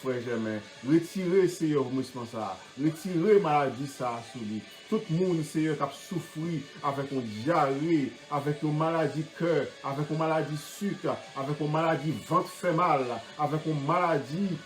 frère Germain. Retirez, Seigneur, ça. Retirez maladie, ça, sous lui. Tout le monde, Seigneur, qui a souffert avec une diarrhée, avec une maladie cœur, avec une maladie sucre, avec une maladie ventre fait mal, avec une maladie,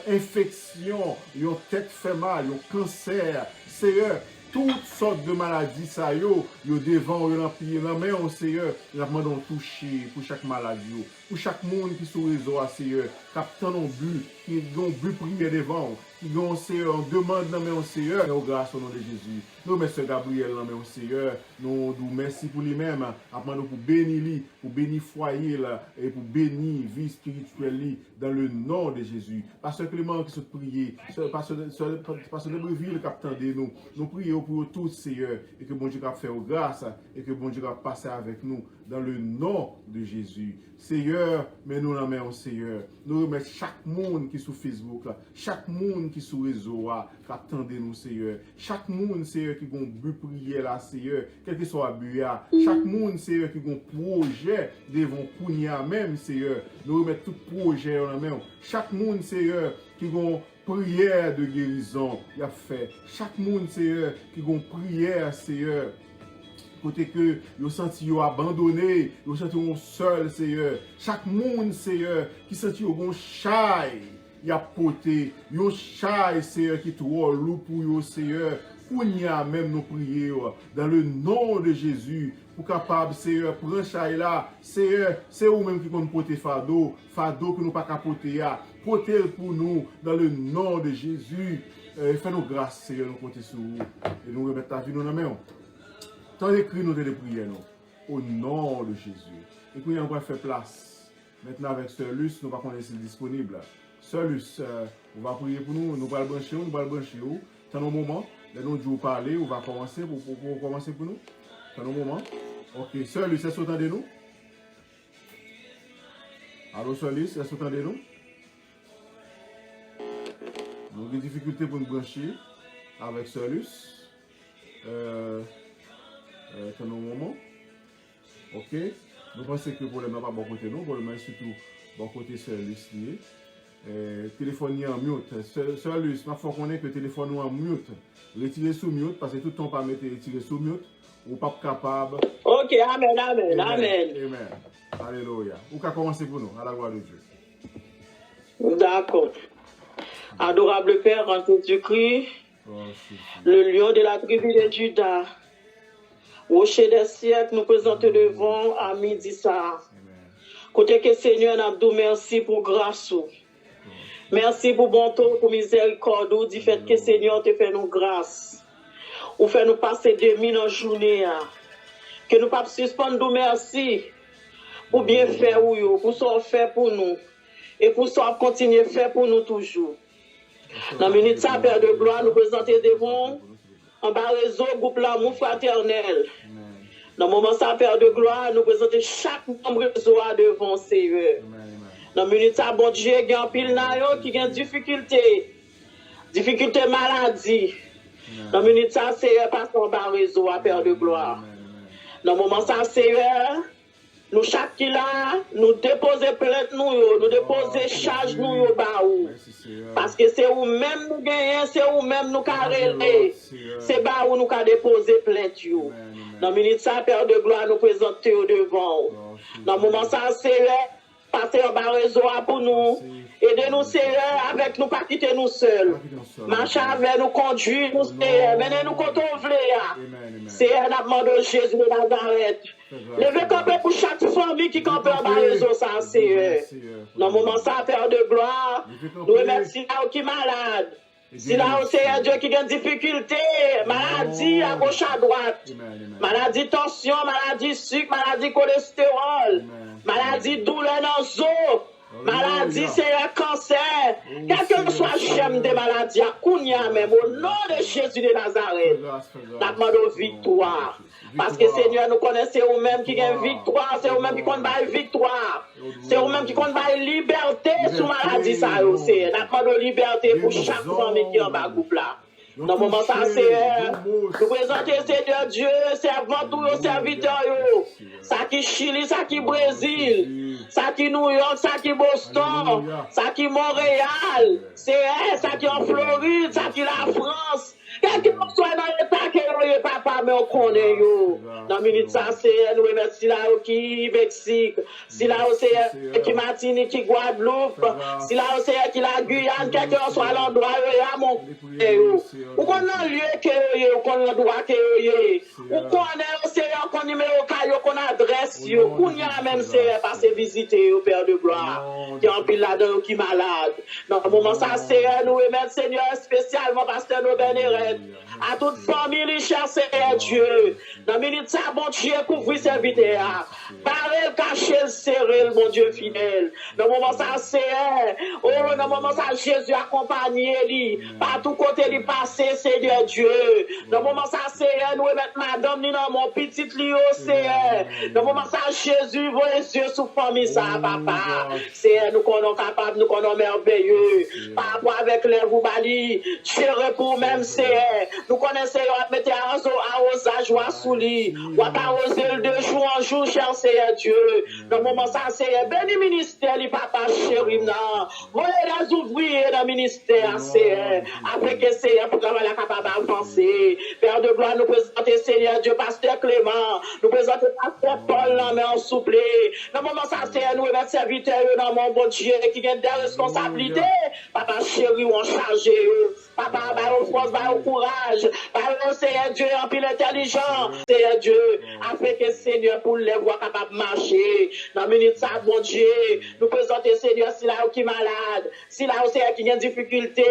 infection, une tête fait mal, un cancer. Seigneur, toutes sortes de maladies, ça yo devant, yo l'empire, mais on Seigneur, nous demandons toucher pour chaque maladie, pour chaque monde qui sous réseau, Seigneur, captant nos buts, qui ont but prier devant, qui ont Seigneur, demande dans mon Seigneur, et grâce au nom de Jésus. Nous, M. Gabriel, dans mon Seigneur, nous merci pour lui-même, après nous pour bénir lui, pour bénir foyer là, et pour bénir vie spirituelle dans le nom de Jésus. Pasteur Clément qui se prie, Pasteur de Breville qui attendait nous, nous prions pour tous, Seigneur, et que bon Dieu va faire grâce, et que bon Dieu va passer avec nous dans le nom de Jésus. Seigneur, mais nous la main au Seigneur. Nous remettons chaque monde qui est sur Facebook, là, chaque monde qui est sur réseau, qui attendait nous, Seigneur. Chaque monde, Seigneur, qui a un but prière là, Seigneur, quel que soit le but, chaque monde, Seigneur, qui a un projet devant Kounia même, Seigneur. Nous remettons tout projet en la main. Chaque monde, Seigneur, qui a une prière de guérison, il a fait. Chaque monde, Seigneur, qui a une prière, Seigneur. Côté que vous senti abandonné, vous senti seul, Seigneur. Chaque monde, Seigneur, qui senti un chai, il a porté, un chai, Seigneur, qui trop lourd pour vous, Seigneur. Pour y a même nos prières, dans le nom de Jésus, pour capable, Seigneur, prendre chai là, Seigneur, c'est vous-même qui compte porter fardeau que nous pas porter, porter pour nous, dans le nom de Jésus. Fais-nous grâce, Seigneur, nous compter sur vous, et nous remettre ta vie dans la main. Tant d'écrit nous de prières, au nom de Jésus. Et puis, on va faire place. Maintenant, avec Sœur Luce, nous ne pouvons pas connaître disponible. Sœur Luce, on va prier pour nous, nous allons brancher, Dans nos moments, nous allons parler, on va commencer pour commencer pour nous. Dans nos moments. Ok, Sœur Luce, est-ce que vous entendez nous? Allô, Sœur Luce, est-ce que vous entendez nous? Nous avons des difficultés pour nous brancher avec Sœur Luce. Dans nos moments. Ok. Nous pensons que le problème n'est pas bon côté nous, le problème est surtout bon côté Sœur Luce. Téléphone est en mute. Sœur Luce, il faut qu'on ait que le téléphone est en mute. Retirez sous mute parce que tout le temps pas mettre retirer sous mute. Ou pas capable. Ok, amen, amen, amen. Amen. Alléluia. Ou qu'à commencer pour nous, à la gloire de Dieu. D'accord. Adorable Père en Jésus-Christ, le lion de la tribu de Juda. Rocher des siècles, nous présentons devant à midi ça. Côté que Seigneur, nous avons merci pour grâce. Merci pour bonté, pour miséricorde, du fait que Seigneur te fait nous grâce. Ou fait nous passer 2000 en journée. Que nous pas suspendre nous merci pour bien faire pour ce qu'on fait pour nous. Et pour ce qu'on continue à faire pour nous toujours. Dans la minute ça, Père de gloire, nous présentons devant en bas réseau, groupe l'amour fraternel. Dans le moment ça, Père de gloire, nous présentons chaque membre réseau devant Seigneur. Dans la minute ça, bon Dieu, il y a un pile qui a des difficultés maladie. Dans la minute ça, Seigneur, passe en bas réseau, Père de gloire. Dans le moment ça, Seigneur, nous chaque qui là, nous déposer plainte nous déposer charge nous parce que c'est où même nous gagnons, c'est où même nous carrelé, c'est bas où nous ca déposer plainte yo. Dans minute ça, Père de gloire, nous présenter au devant. Dans moment ça, Seigneur, passer en bas réseau pour nous. Aidez-nous, Seigneur, avec nous, pas quitter nous seuls. Marchez avec nous, conduire nous, Seigneur. Venez-nous quand on veut. Seigneur, nous demandons Jésus de Nazareth. Levez camper pour chaque famille qui campe en bas réseau, ça, Seigneur. Dans le moment, ça, Père de gloire, nous remercions là qui est malade. Si là, Seigneur Dieu qui a des difficultés, maladie à gauche à droite, maladie tension, maladie sucre, maladie cholestérol, maladie douleur dans les os. Maladie, c'est un cancer. Quel que soit j'aime des maladies, à Kounia même, au nom de Jésus de Nazareth, nous demandons victoire. Parce que Seigneur, nous connaissons, c'est vous-même qui gagne victoire, c'est vous-même qui compte la victoire. C'est vous-même qui compte la liberté sur maladie, ça, c'est. Nous demandons liberté pour chaque famille qui est en bas groupe là. Dans le moment ça, Seigneur, nous présentons Seigneur Dieu, servant tous nos serviteurs, ça qui Chili, ça qui Brésil, ça qui New York, ça qui Boston, ça qui Montréal, ça qui en Floride, ça qui la France. Quel que soit dans l'état que papa, mais on connaît. Dans la minute ça, c'est nous remercions là qui Mexique, si là c'est qui Martinique, qui Guadeloupe, si là c'est qui la Guyane, quel que soit l'endroit, mon ou qu'on a lieu que ou qu'on a droit que ou qu'on a Seigneur qu'on numéro caillou qu'on adresse qu'on y a même Seigneur passer visiter au Père de gloire qui en pile là-dedans qui malade. Dans le moment ça Seigneur nous remercions Seigneur spécialement pasteur nos bénéret à toute famille cher Seigneur Dieu. Dans minute ça bon Dieu couvrir serviteur. Parler cacher serrer mon Dieu fidèle. Dans le moment ça Seigneur dans le moment ça Jésus accompagné lui partout côté lui passer Seigneur Dieu. Dans le moment ça Seigneur nous remettre madame ni dans mon petit Lio Seigneur. Dans le moment moment ça, Jésus, vos yeux sous famille, ça, papa. C'est nous qu'on est capable, nous qu'on est merveilleux. Par rapport avec les Roubali, chérie pour même, c'est nous connaissons, on mettre arrosage ou à souli, ou à arroser de jour en jour, cher Seigneur Dieu. Dans le moment ça, c'est béni ministère, les papa chéri, non. Voyez les ouvriers dans le ministère, c'est après que c'est pour qu'on soit capable d'avancer. Père de gloire, nous présenter Seigneur Dieu, pasteur Clément, nous présenter pasteur Paul, mais en souple. Dans le moment ça, c'est nous, les serviteurs, dans mon bon Dieu, qui ont des responsabilités. Papa chéri, on charge. Papa, bah au force, bah au courage, bah au Seigneur Dieu, en pile intelligent, Seigneur Dieu, afin que Seigneur pour les voix capables de marcher. Dans la minute ça, bon Dieu, nous présentons Seigneur si là qui est malade, si là Seigneur qui a une difficulté.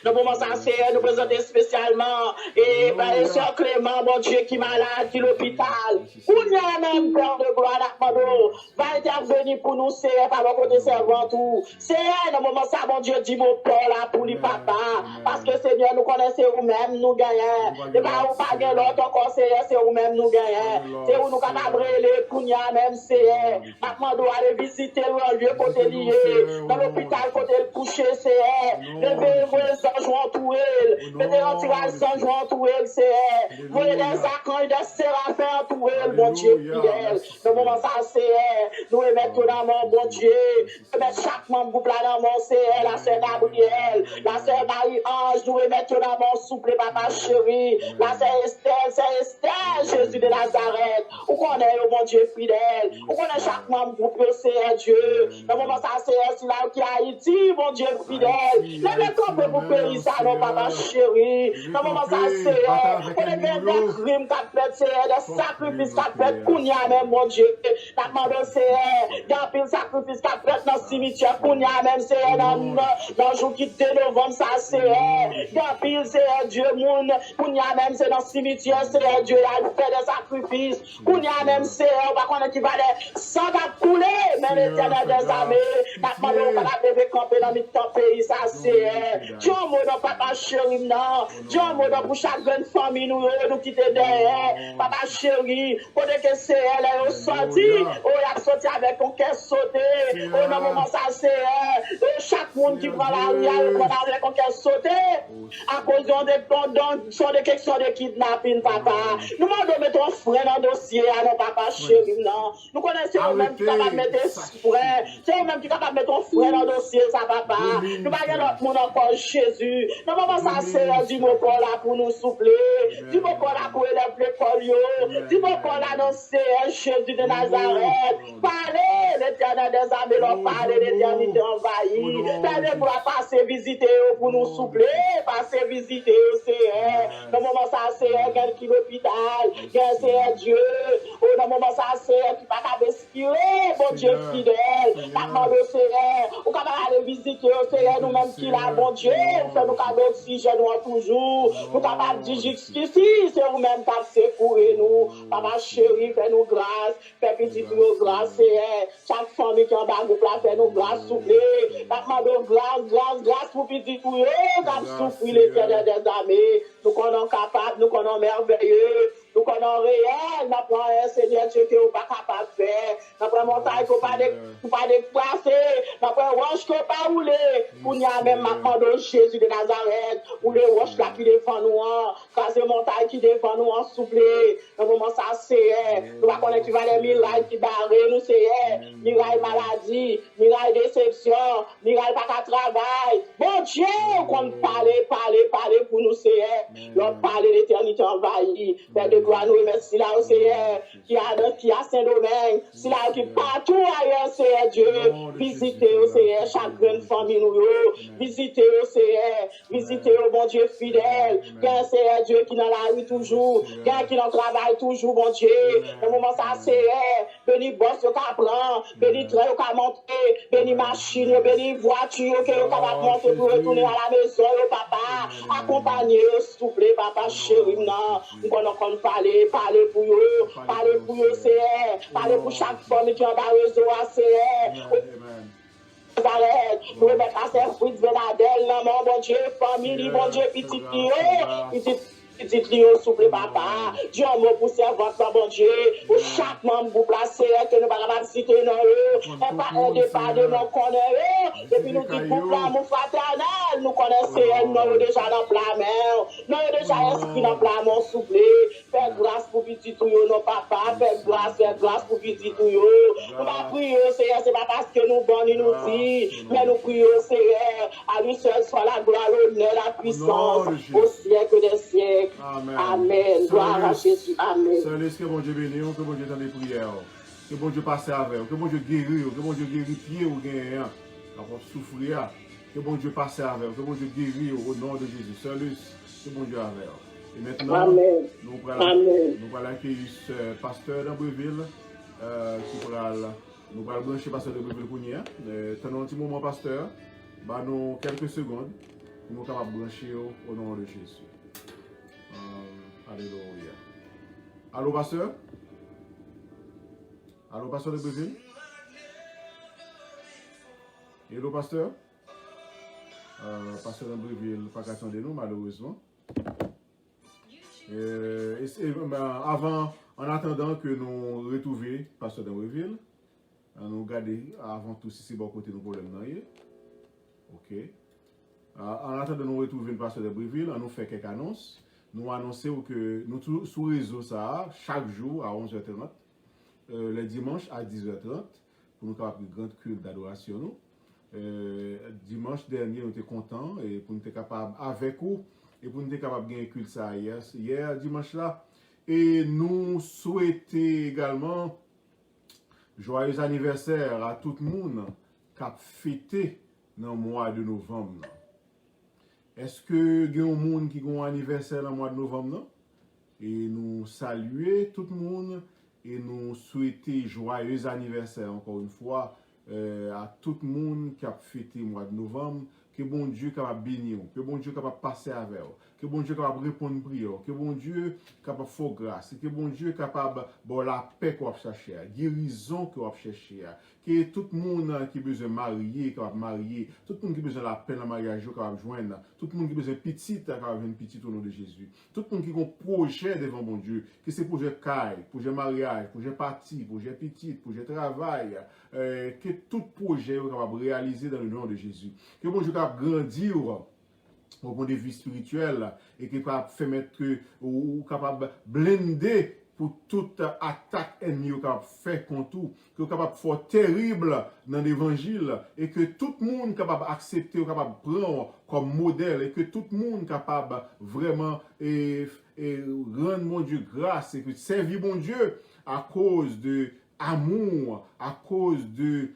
Dans le moment ça, Seigneur, nous présentons spécialement, et par le Sœur Clément, bon Dieu, qui est malade, qui est l'hôpital. Pour nous même, Père de gloire, va intervenir pour nous, Seigneur, par le côté servant tout. Seigneur, dans le moment ça, bon Dieu, dis mon Paul là pour les papa, parce que Seigneur, nous connaissons vous-même, nous gagnons. Et pas pas gagner l'autre encore, Seigneur, c'est vous-même, nous gagnons. C'est où nous capables de Kounia même, Seigneur. Maintenant, nous allons visiter le lieu côté lié, dans l'hôpital côté le coucher, Seigneur. Levez-vous les anges entourés, mettez un tirage sans joie entourés, Seigneur. Voyez des accueils, des séraphins entourés, bon Dieu fidèle. Dans le moment ça, Seigneur, nous remettons dans mon bon Dieu. Nous mettons chaque membre groupe là dans mon Seigneur, la sœur Gabrielle, la sœur Marie-Ange, nous remettons dans mon souple, papa chéri, la sœur Esther, Jésus de Nazareth. Où qu'on est, oh mon Dieu fidèle, où qu'on est chaque membre groupe, Seigneur Dieu. Dans le moment ça, c'est là qui est Haïti, mon Dieu fidèle. Levez camper pour périr ça, non, papa chéri. Dans le moment ça, c'est on est bien des crimes qu'a fait, c'est des sacrifices qu'a fait, Kounia même, mon Dieu. La demande, c'est d'un pile sacrifice qu'a fait dans le cimetière, Kounia même, c'est dans le jour qui était novembre, ça, c'est d'un pile, c'est Dieu, moun, Kounia même, c'est dans le cimetière, c'est Dieu, il fait des sacrifices, Kounia même, c'est, on va connaître qui va des sang à couler, mais l'éternel des armées, la demande, on va la lever camper dans le pays, ça, c'est Dieu, mon papa chéri, non, Dieu, mon pour chaque grande famille, nous quitter derrière, papa chéri, pour que c'est elle est sorti, on a sorti avec un cœur sauté, au moment ça, c'est chaque monde qui prend la rue, on a avec un cœur sauté, à cause de questions de kidnapping, papa. Nous m'en mettons un frère dans le dossier, à nos papa chéri, non. Nous connaissons même qui capable de mettre frère, c'est même qui capable de mettre un frère dans le dossier, ça, papa. Nous pas l'autre monde encore Jésus. Nous moment ça, c'est du mot là pour nous soupler, du mot là pour élèver l'école, du mot là dans Jésus de Nazareth. Parlez, l'éternel des armées, parlez, l'éternité envahie. Père pour passer visiter pour nous soupler, passer visiter, c'est dans le moment ça, c'est quelqu'un qui est l'hôpital, c'est Dieu. Dans le moment ça, c'est qui va respirer, bon Dieu fidèle. La demande, c'est on va aller visiter, c'est nous-mêmes qui l'a, bon Dieu. Fait nous cadeaux d'oxygène toujours. Nous capables de dire jusqu'ici, c'est vous-même qui avez secoué nous. Papa chéri, fais-nous grâce, fais petit nous grâce, chaque famille qui est en bas de là, fais-nous grâce, souffler. La demande grâce pour petit nous, qui a souffert l'éternel des armées. Nous connaissons capables, nous connaissons merveilleux. Nous connaissons réel, nous prenons un Seigneur Dieu que nous ne sommes pas capables de faire. Nous prenons montagne qu'on ne pas déplacer. Nous prenons roche qu'on ne pas rouler. Pour nous, même maintenant, de Jésus de Nazareth, ou les roches là qui défendent nous, craser montagne qui défendent nous, en souffler. Dans le moment, ça, c'est, nous ne connaissons qui va les miracles qui barrent, nous, c'est, miracle maladie, miracle déception, miracle pas qu'à travail. Bon Dieu, qu'on parle pour nous, c'est, l'on parle l'éternité envahie. Père de gloire, nous remercions là au Seigneur, qui a Saint-Domingue, c'est là qui partout ailleurs, Seigneur Dieu, visitez au Seigneur, chaque grande famille nous, visitez au Seigneur, visitez au bon Dieu fidèle, qu'un Seigneur Dieu qui dans la rue toujours, qu'un qui dans le travail toujours, bon Dieu, au moment ça, Seigneur, béni boss au capran, béni train au cap monter, béni machine, béni voiture, qui est capable de monter pour retourner à la maison, papa, accompagnez, s'il vous plaît, papa chéri, non, nous allons parler pour eux, c'est parler pour chaque famille qui est en bas réseau, c'est Nazareth, nous remettons à ces fruits de Venadelle, mon bon Dieu, famille, bon Dieu, petit, petit Lio, souple papa. Dieu, mot pour servir votre bon Dieu. Pour chaque membre vous placez, que nous ne pouvons pas citer dans eux. Et pas aider, pas de nous connaître. Et puis nous disons, pour l'amour fraternel, nous connaissons, nous déjà dans la mer. Nous déjà inscrits dans la mer, souple. Fais grâce pour petit Lio, nos papa. Fais grâce pour petit Lio. Nous pas prier, Seigneur, c'est pas parce que nous bons, nous dit, mais nous prions, Seigneur, à lui seul soit la gloire, l'honneur, la puissance, au siècle des siècles. Amen. Gloire à Jésus. Amen. Seigneur, que bon Dieu bénisse, que bon Dieu entende les prières, que bon Dieu passe avec, que bon Dieu guérit, que bon Dieu guérit pied ou gagne, pour souffrir, que bon Dieu passe avec, que bon Dieu guérit au nom de Jésus. Seigneur, que bon Dieu avec. Et maintenant, Amen. nous allons accueillir ce pasteur d'Ambreville qui pourra nous allons brancher pasteur d'Ambreville pour nous. Tenons un petit moment, pasteur, nous quelques secondes pour nous capables de brancher au nom de Jésus. Alléluia. Allô, pasteur? Allô, pasteur d'Ambreville? Hello, pasteur? Pasteur d'Ambreville, pas qu'à de nous, malheureusement. Avant, en attendant que nous retrouvions pasteur d'Ambreville, nous regarder avant tout si c'est bon côté nos problèmes. Ok. En attendant de nous retrouver le pasteur d'Ambreville, on nous fait quelques annonces. Nous annonçons que nous sur le réseau ça chaque jour à 11h30, le dimanche à 10h30 pour nous faire une grande culte d'adoration. Dimanche dernier, nous étions contents et pour nous être capables avec vous et pour nous être capables de gagner culte ça hier dimanche là. Et nous souhaitons également joyeux anniversaire à tout le monde qui a fêté dans le mois de novembre. Est-ce que il y a un monde qui a un anniversaire dans le mois de novembre? Et nous saluons tout le monde et nous souhaitons joyeux anniversaire encore une fois à tout le monde qui a fêté le mois de novembre. Que bon Dieu capable bénir, que bon Dieu capable passer avec, que bon Dieu capable répondre prière, que bon Dieu capable faire grâce, que bon Dieu capable bon la paix qu'on chercher, guérison qu'on chercher, que tout le monde qui besoin marier capable marier, tout le monde qui besoin la paix dans le mariage capable joindre, tout le monde qui besoin petite capable venir petite au nom de Jésus, tout le monde qui a un projet devant bon Dieu, que c'est projet caille, projet mariage, projet parti, projet petite, projet travail, que tout projet capable réaliser dans le nom de Jésus, que bon Dieu capable grandir au point de vue spirituel et qui peut faire mettre ou capable blender pour toute attaque ennemie capable faire contre tout, que capable faire terrible dans l'évangile et que tout le monde capable accepter ou capable prendre comme modèle et que tout le monde capable vraiment rendre mon Dieu grâce et que servir mon Dieu à cause de amour, à cause de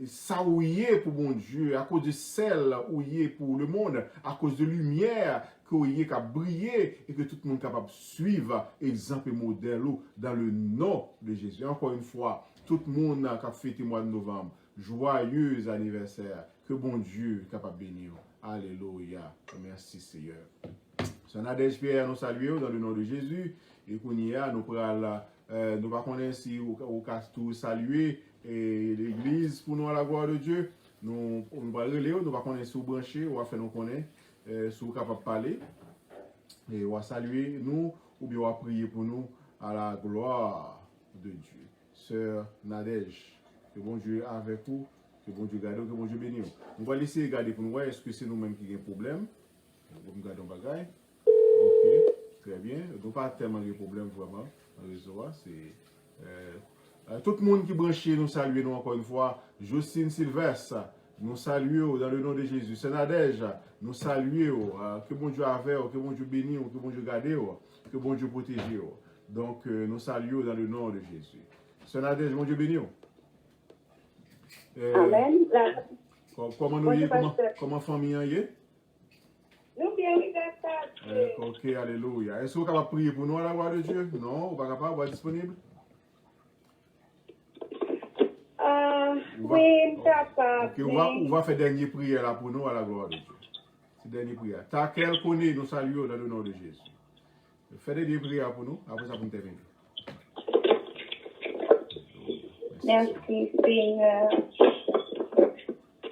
ça où il est pour mon Dieu, à cause de celle où il est pour le monde, à cause de lumière qu'il est a briller et que tout le monde est capable de suivre exemple et modèle dans le nom de Jésus. Encore une fois, tout le monde qui a fêté le mois de novembre, joyeux anniversaire, que bon Dieu est capable de bénir. Alléluia. Merci Seigneur. C'est Nadège Pierre, nous saluons dans le nom de Jésus et qu'on y a, nous prenons nous va connaître si au cas tout saluer l'église pour nous à la gloire de Dieu. Nous va relayer, nous va connaître sous branché, on va faire nous connaître, si vous capable de parler et on va saluer nous ou bien on va prier pour nous à la gloire de Dieu. Sœur Nadège, que bon Dieu avec vous, que bon Dieu garde, que bon Dieu bénisse. On va laisser regarder pour nous voir est-ce que c'est nous-mêmes qui avons un problème. On va regarder un bagage. Ok, très bien. Donc pas tellement de problème vraiment. Tout le monde qui branché, nous saluons encore une fois. Jocelyne Sylvestre, nous saluons dans le nom de Jésus. Sénadège, nous saluons. Que bon Dieu avec, que bon Dieu bénisse, que bon Dieu garde, que bon Dieu protège. Donc nous saluons dans le nom de Jésus. Sénadège, bon Dieu bénisse. Amen. Comment nous y est, comment famille y est? Nous bien, ok, alléluia. Est-ce que vous êtes capable de prier pour nous à la gloire de Dieu? Non, vous n'êtes pas capable, vous êtes disponible? Oui, capable. Ok, on va faire dernière prière là pour nous à la gloire de Dieu. C'est dernière prière. Ta qu'elle connaît, nous saluons dans le nom de Jésus. Faites des prières pour nous, après ça pour nous terminer. Merci, Seigneur.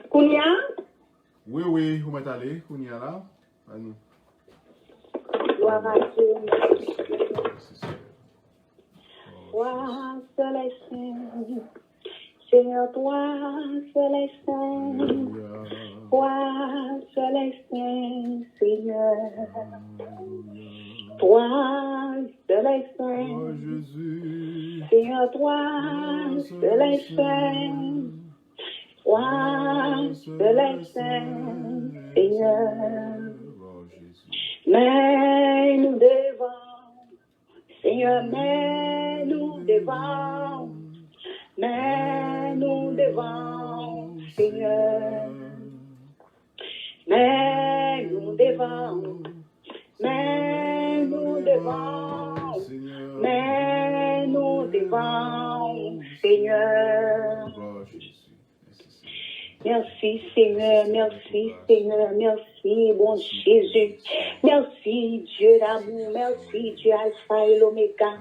Kounia? Oui, vous m'êtes allé, Kounia là. Gloire à Dieu. Toi seul est saint. Seigneur, toi seul est saint. Toi seul est saint, Seigneur. Toi seul est saint. Seigneur, toi seul est saint. Toi seul est saint, Seigneur. Mais nous devons, Seigneur, mais nous devons, mais nous devons, Seigneur. Mais nous devons, mais nous devons, mais nous devons, Seigneur. Merci Seigneur, merci Seigneur, merci bon Jésus. Merci Dieu d'amour, merci Dieu Alpha et l'Oméga.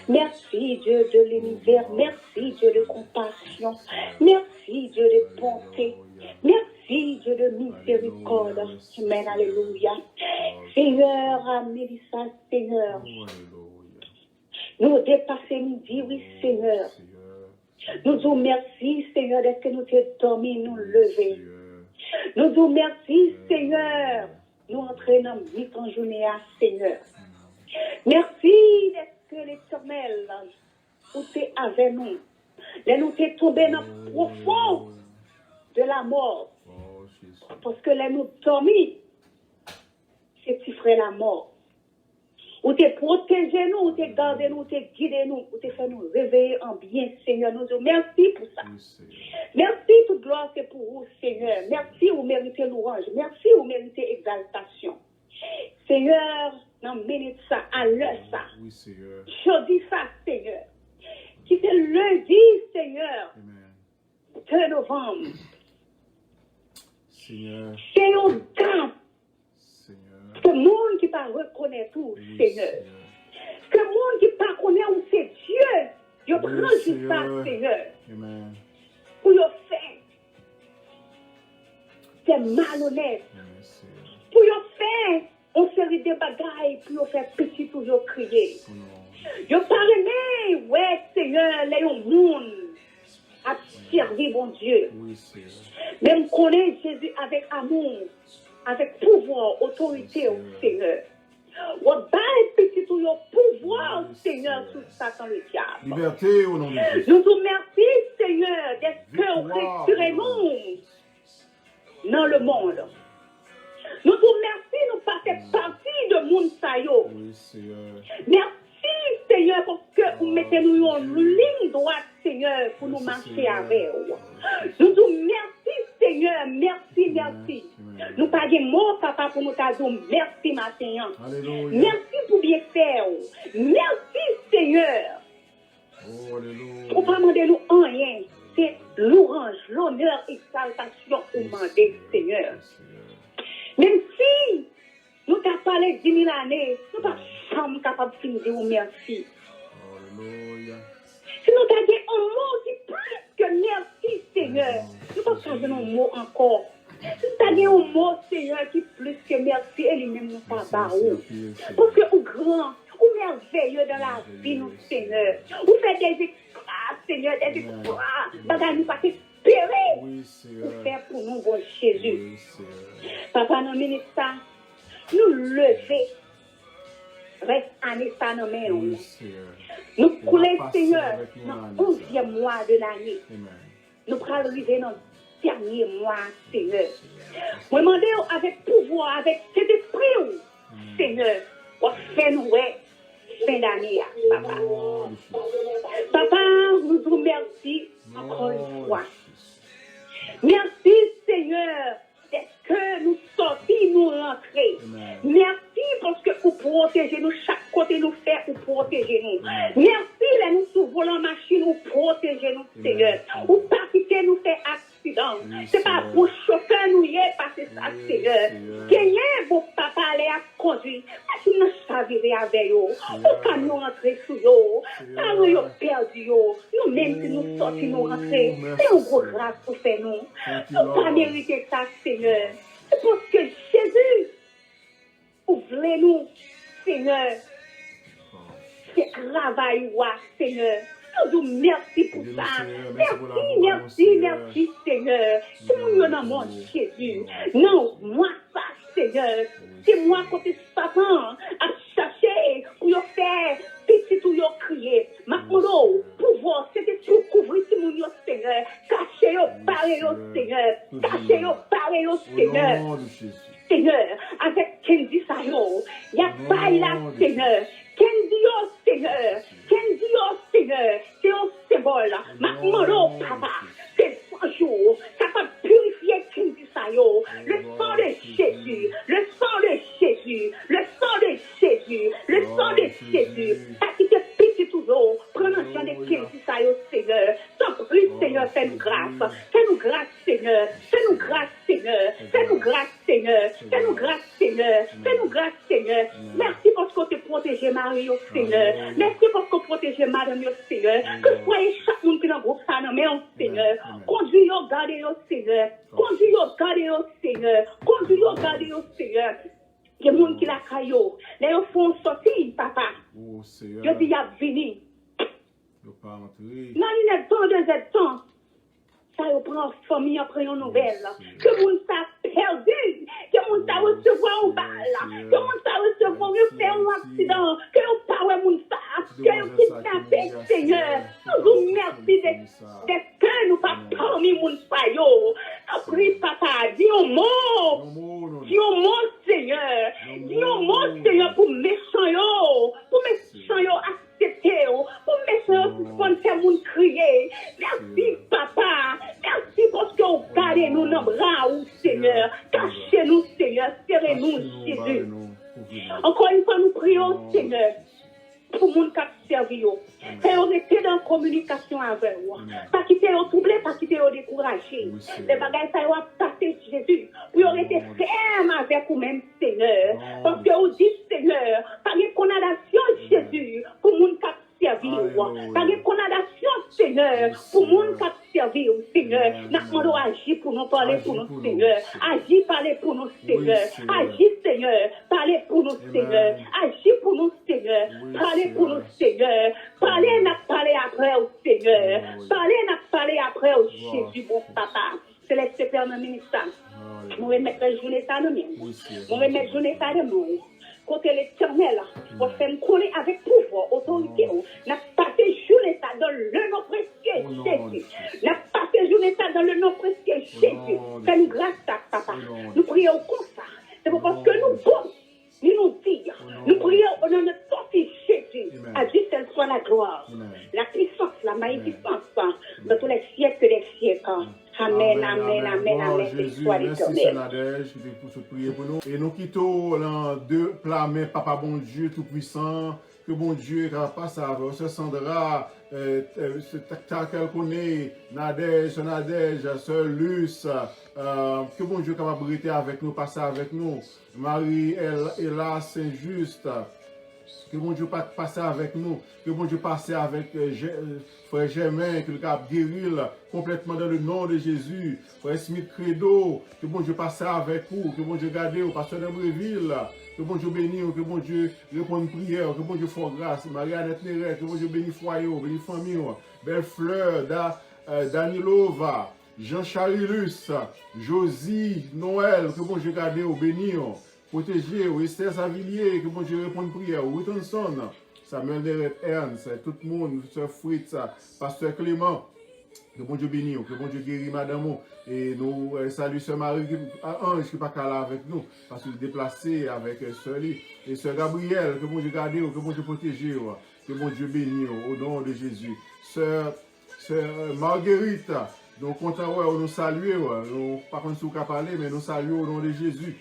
Merci Dieu de l'univers, merci Dieu de compassion, merci Dieu de bonté, merci Dieu de miséricorde. Amen, alléluia. Seigneur, amen, ça Seigneur. Nous dépasser midi, oui Seigneur. Nous disons merci, Seigneur, d'être que nous t'es dormi, nous lever. Nous disons merci, Seigneur, nous entrer dans le mi-temps journée, Seigneur. Merci d'être que l'Éternel, où t'es avec nous. Là, nous t'es tombé dans le profond de la mort. Parce que là, nous dormi, c'est petit frère la mort. Où t'es protégé nous, où t'es gardé nous, où t'es guidé nous, où t'es fait nous réveiller en bien, Seigneur. Nous disons merci pour ça. Merci, toute gloire c'est pour vous, Seigneur. Merci, vous méritez louange. Merci, vous méritez exaltation. Seigneur, dans minute ça, à l'heure ça. Oui, Seigneur. Je dis ça, Seigneur. Qui c'est lundi, Seigneur. Amen. 2 novembre. Seigneur. C'est un temps. Que le monde qui pas reconnaît tout, Oui, Seigneur. Que le monde qui pas connaît où c'est Dieu. Je prends juste ça, Seigneur. Amen. Pour le faire. C'est malhonnête. Pour le faire, on série de bagailles, puis on fait petit toujours crier. Je parle, ouais, Seigneur, les monde à servir bon Dieu. Oui, Seigneur. Même connaît Jésus avec amour, avec pouvoir, autorité au Seigneur. On baille petit tout le pouvoir, Seigneur, sur Satan le diable. Liberté au nom de Jésus. Nous vous remercions, Seigneur, d'être que retirez nous dans le monde. Nous vous remercions, nous faisons partie de monde saillot. Oui, Seigneur. Merci, Seigneur, parce que vous mettez nous en ligne droite, Seigneur, pour nous marcher avec vous. Nous vous remercions, Seigneur, merci, merci. Nous pas de mots, papa, pour nous dire merci, matin. Alléluia. Merci pour bien faire. Merci, Seigneur. Oh, alléluia. Pour pas demander nous rien. C'est l'orange, l'honneur, exaltation pour demander, Seigneur. Même si nous t'avons parlé 10 000 années, nous ne sommes pas capables de dire merci. Alléluia. Si nous t'avons dit un mot qui est plus que merci, Seigneur, nous ne pouvons pas dire un mot encore. Si nous avons dit un mot, Seigneur, qui est plus que merci, et lui-même nous pas barreau. Parce que vous grand, vous merveilleux dans la vie, nous, Seigneur. Vous faites des exploits, Seigneur, des exploits. Bagage nous pas espérer. Oui, Seigneur. Vous faites pour nous, bon Jésus. Oui, Seigneur. Papa, nous ministres, nous lever. Reste année ça nous met. Oui, Seigneur. Nous couler, passer Seigneur, avec nous dans l'année, le 11e mois de l'année. Amen. Nous prenons arriver dans le dernier mois, Seigneur. Nous demandons avec pouvoir, avec cet esprit, Seigneur, pour faire nous fin d'année, papa. Oh, Papa, nous vous remercions encore une fois. Merci, Seigneur, que nous sortis, nous rentrer. Merci parce que vous protégez nous, chaque côté nous fait, vous protégez nous. Merci, là, nous souvent la machine, vous protégez nous, Seigneur. Vous pas quitter nous faire accident. C'est pas pour chauffeur nous y est passé ça, Seigneur. Gagnez vos papas aller à conduire. Machine nous chavirer avec eux. Au cas nous rentrer sous eux. Quand nous y perdu eux. Nous même si nous sortis, nous rentrer. C'est un gros grâce pour faire nous. Nous pas mériter ça, Seigneur. C'est parce que Jésus, vous voulez nous, Seigneur. C'est travail, Seigneur. Nous disons merci pour ça. Merci, Seigneur. Tout le monde dans mon Jésus. Non, moi, ça, Seigneur. C'est moi, côté Satan, à chercher pour faire petit ou crier. Maintenant, pouvoir, c'était pour couvrir tout le monde, Seigneur. Cacher au parler, Seigneur. Cacher au parler, Seigneur. Seigneur, avec Kendi Sayo, il y a pas là, Seigneur. Kendi, Seigneur. Kendi, Seigneur. C'est un symbole. Maintenant, papa, c'est 3 jours. Ça va purifier Kendi Sayo. Le sang de Jésus. Le sang de Jésus. Le sang de Jésus. Le sang de Jésus. Ça qui te pique toujours. Prends un chant de Kendi Sayo, Seigneur. T'en prie, Seigneur, fais-nous grâce. Fais-nous grâce, Seigneur. Fais-nous grâce, Seigneur. Fais-nous grâce, Seigneur. Fais-nous grâce, Seigneur. Fais-nous grâce, Seigneur. Merci parce qu'on te protégé, Marie, Seigneur. Merci parce qu'on protège Madame, Seigneur. Que soyez chaque monde qui est dans le groupe, ça, mais Seigneur. Conduis-yo, gardez-yo, Seigneur. Conduis-yo, gardez-yo, Seigneur. Conduis-yo, gardez-yo, Seigneur. Il y a des gens qui la caillou. Les gens font sortir, papa. Je dis, il y a venu. Non, il est temps de temps. Ça prend famille après une nouvelle. Que moun sa perdu, que moun sa recevoir une balle, que moun sa recevoir faire un accident, que yon pas moun sa, que yon kidnappé, Seigneur. Nous merci de que nous pas parmi moun sa yo. Après papa, dis un mot. Dis un mot, Seigneur. Dis un mot, Seigneur, pour méchant yo. Pour méchant yo accepter yo. Pour méchant yo pour faire moun crier. Merci papa. Merci parce que vous gardez nous dans le bras, Seigneur. Cachez-nous, Seigneur. Serrez-nous, Jésus. Encore une fois, nous prions, Seigneur, pour le monde qui a servi. Faites-nous rester dans la communication avec vous. Pas quitter vous troubler, pas quitter vous décourager. Les bagages, ça va passer, Jésus. Pour rester ferme avec vous-même, Seigneur. Parce que vous dites, Seigneur, pas de condamnation, Jésus, pour le monde qui a servi. Pas de condamnation, Seigneur, pour le monde qui a servi, Seigneur. Nous devons agir pour nous parler pour nous, Seigneur. Agir, parler pour nous, Seigneur. Agir, Seigneur. Parler pour nous, Seigneur. Agir pour nous, Seigneur. Parler pour nous, Seigneur. Parler, n'a parlé après au Seigneur. Parler, n'a parlé après au Jésus, mon papa. Céleste Père, dans le ministère. Nous remettons la journée ça de nous. Nous remettons la journée ça de nous. Côté l'éternel, pour faire me coller avec pouvoir, autorité, n'a passé journée ça dans le nom précieux Jésus. N'a passé journée ça dans le nom précieux Jésus. Fais-nous grâce à papa. Nous prions comme ça. C'est parce que nous sommes. Nous dire, nous prions au nom de ton Fils Jésus. À Dieu seul soit la gloire, la puissance, la magnificence de tous les siècles des siècles. Amen, amen, amen, amen. Jésus, merci Sénadège pour ce prier pour nous. Et nous quittons l'an 2, mais Papa bon Dieu Tout-Puissant, que bon Dieu passe avec ce Sandra, ce tactile qu'elle connaît, Nadège, Sœur Luce, que bon Dieu capable de avec nous, passer avec nous, Marie, Ella, Saint-Just, que bon Dieu passe avec nous, que bon Dieu passe avec Frère Germain, que le cap guérir complètement dans le nom de Jésus, Frère Smith Credo, que bon Dieu passe avec vous, que bon Dieu garde vous, Pasteur d'Ambreville, que bon Dieu bénisse, que bon Dieu réponde prière, que bon Dieu fasse grâce, Marie-Annette Néret, que bon Dieu bénisse foyer, bénisse famille, Belle Fleur, Danilova, Jean-Charles Luce, Josie, Noël, que bon Dieu garde vous, bénisse, protégez, Esther Savillier, que bon Dieu réponde prière, Whittonson, Samuel Deret Ernst, tout le monde, Sœur Fritz, Pasteur Clément, que bon Dieu bénisse, que bon Dieu guérit Madame, et nous saluons Sœur Marie, Ange qui n'est pas là avec nous, parce qu'il est déplacé avec Sœur Lee, et Sœur Gabrielle, que bon Dieu garde, que bon Dieu protège, que bon Dieu bénisse au nom de Jésus. Sœur Marguerite, donc content, nous saluons, nous pas contre ce qu'on a parlé, mais nous saluons au nom de Jésus.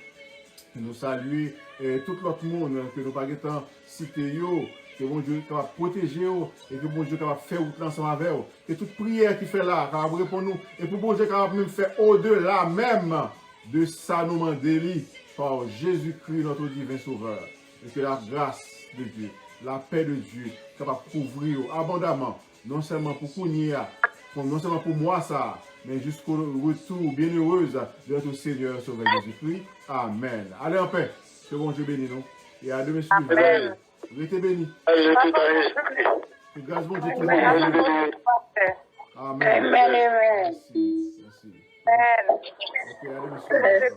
Nous saluons tout l'autre monde que nous pas cité, que bon Dieu capable protéger et que bon Dieu capable faire ensemble avec eux. Que toute prière qui fait là, capable répondre nous et pour bon Dieu capable même faire au-delà même de ça nous mandéli par Jésus-Christ notre divin sauveur. Et que la grâce de Dieu, la paix de Dieu capable couvrir abondamment, non seulement pour Kounia, non seulement pour moi ça, mais jusqu'au retour bienheureuse de notre Seigneur Sauveur Jésus-Christ. Amen. Allez en paix. Que bon Dieu bénisse nous. Et à demain, Amen. vous êtes bénis. Que grâce bon Dieu tout le monde. Amen. Amen. Merci. Amen. Ok, à demain.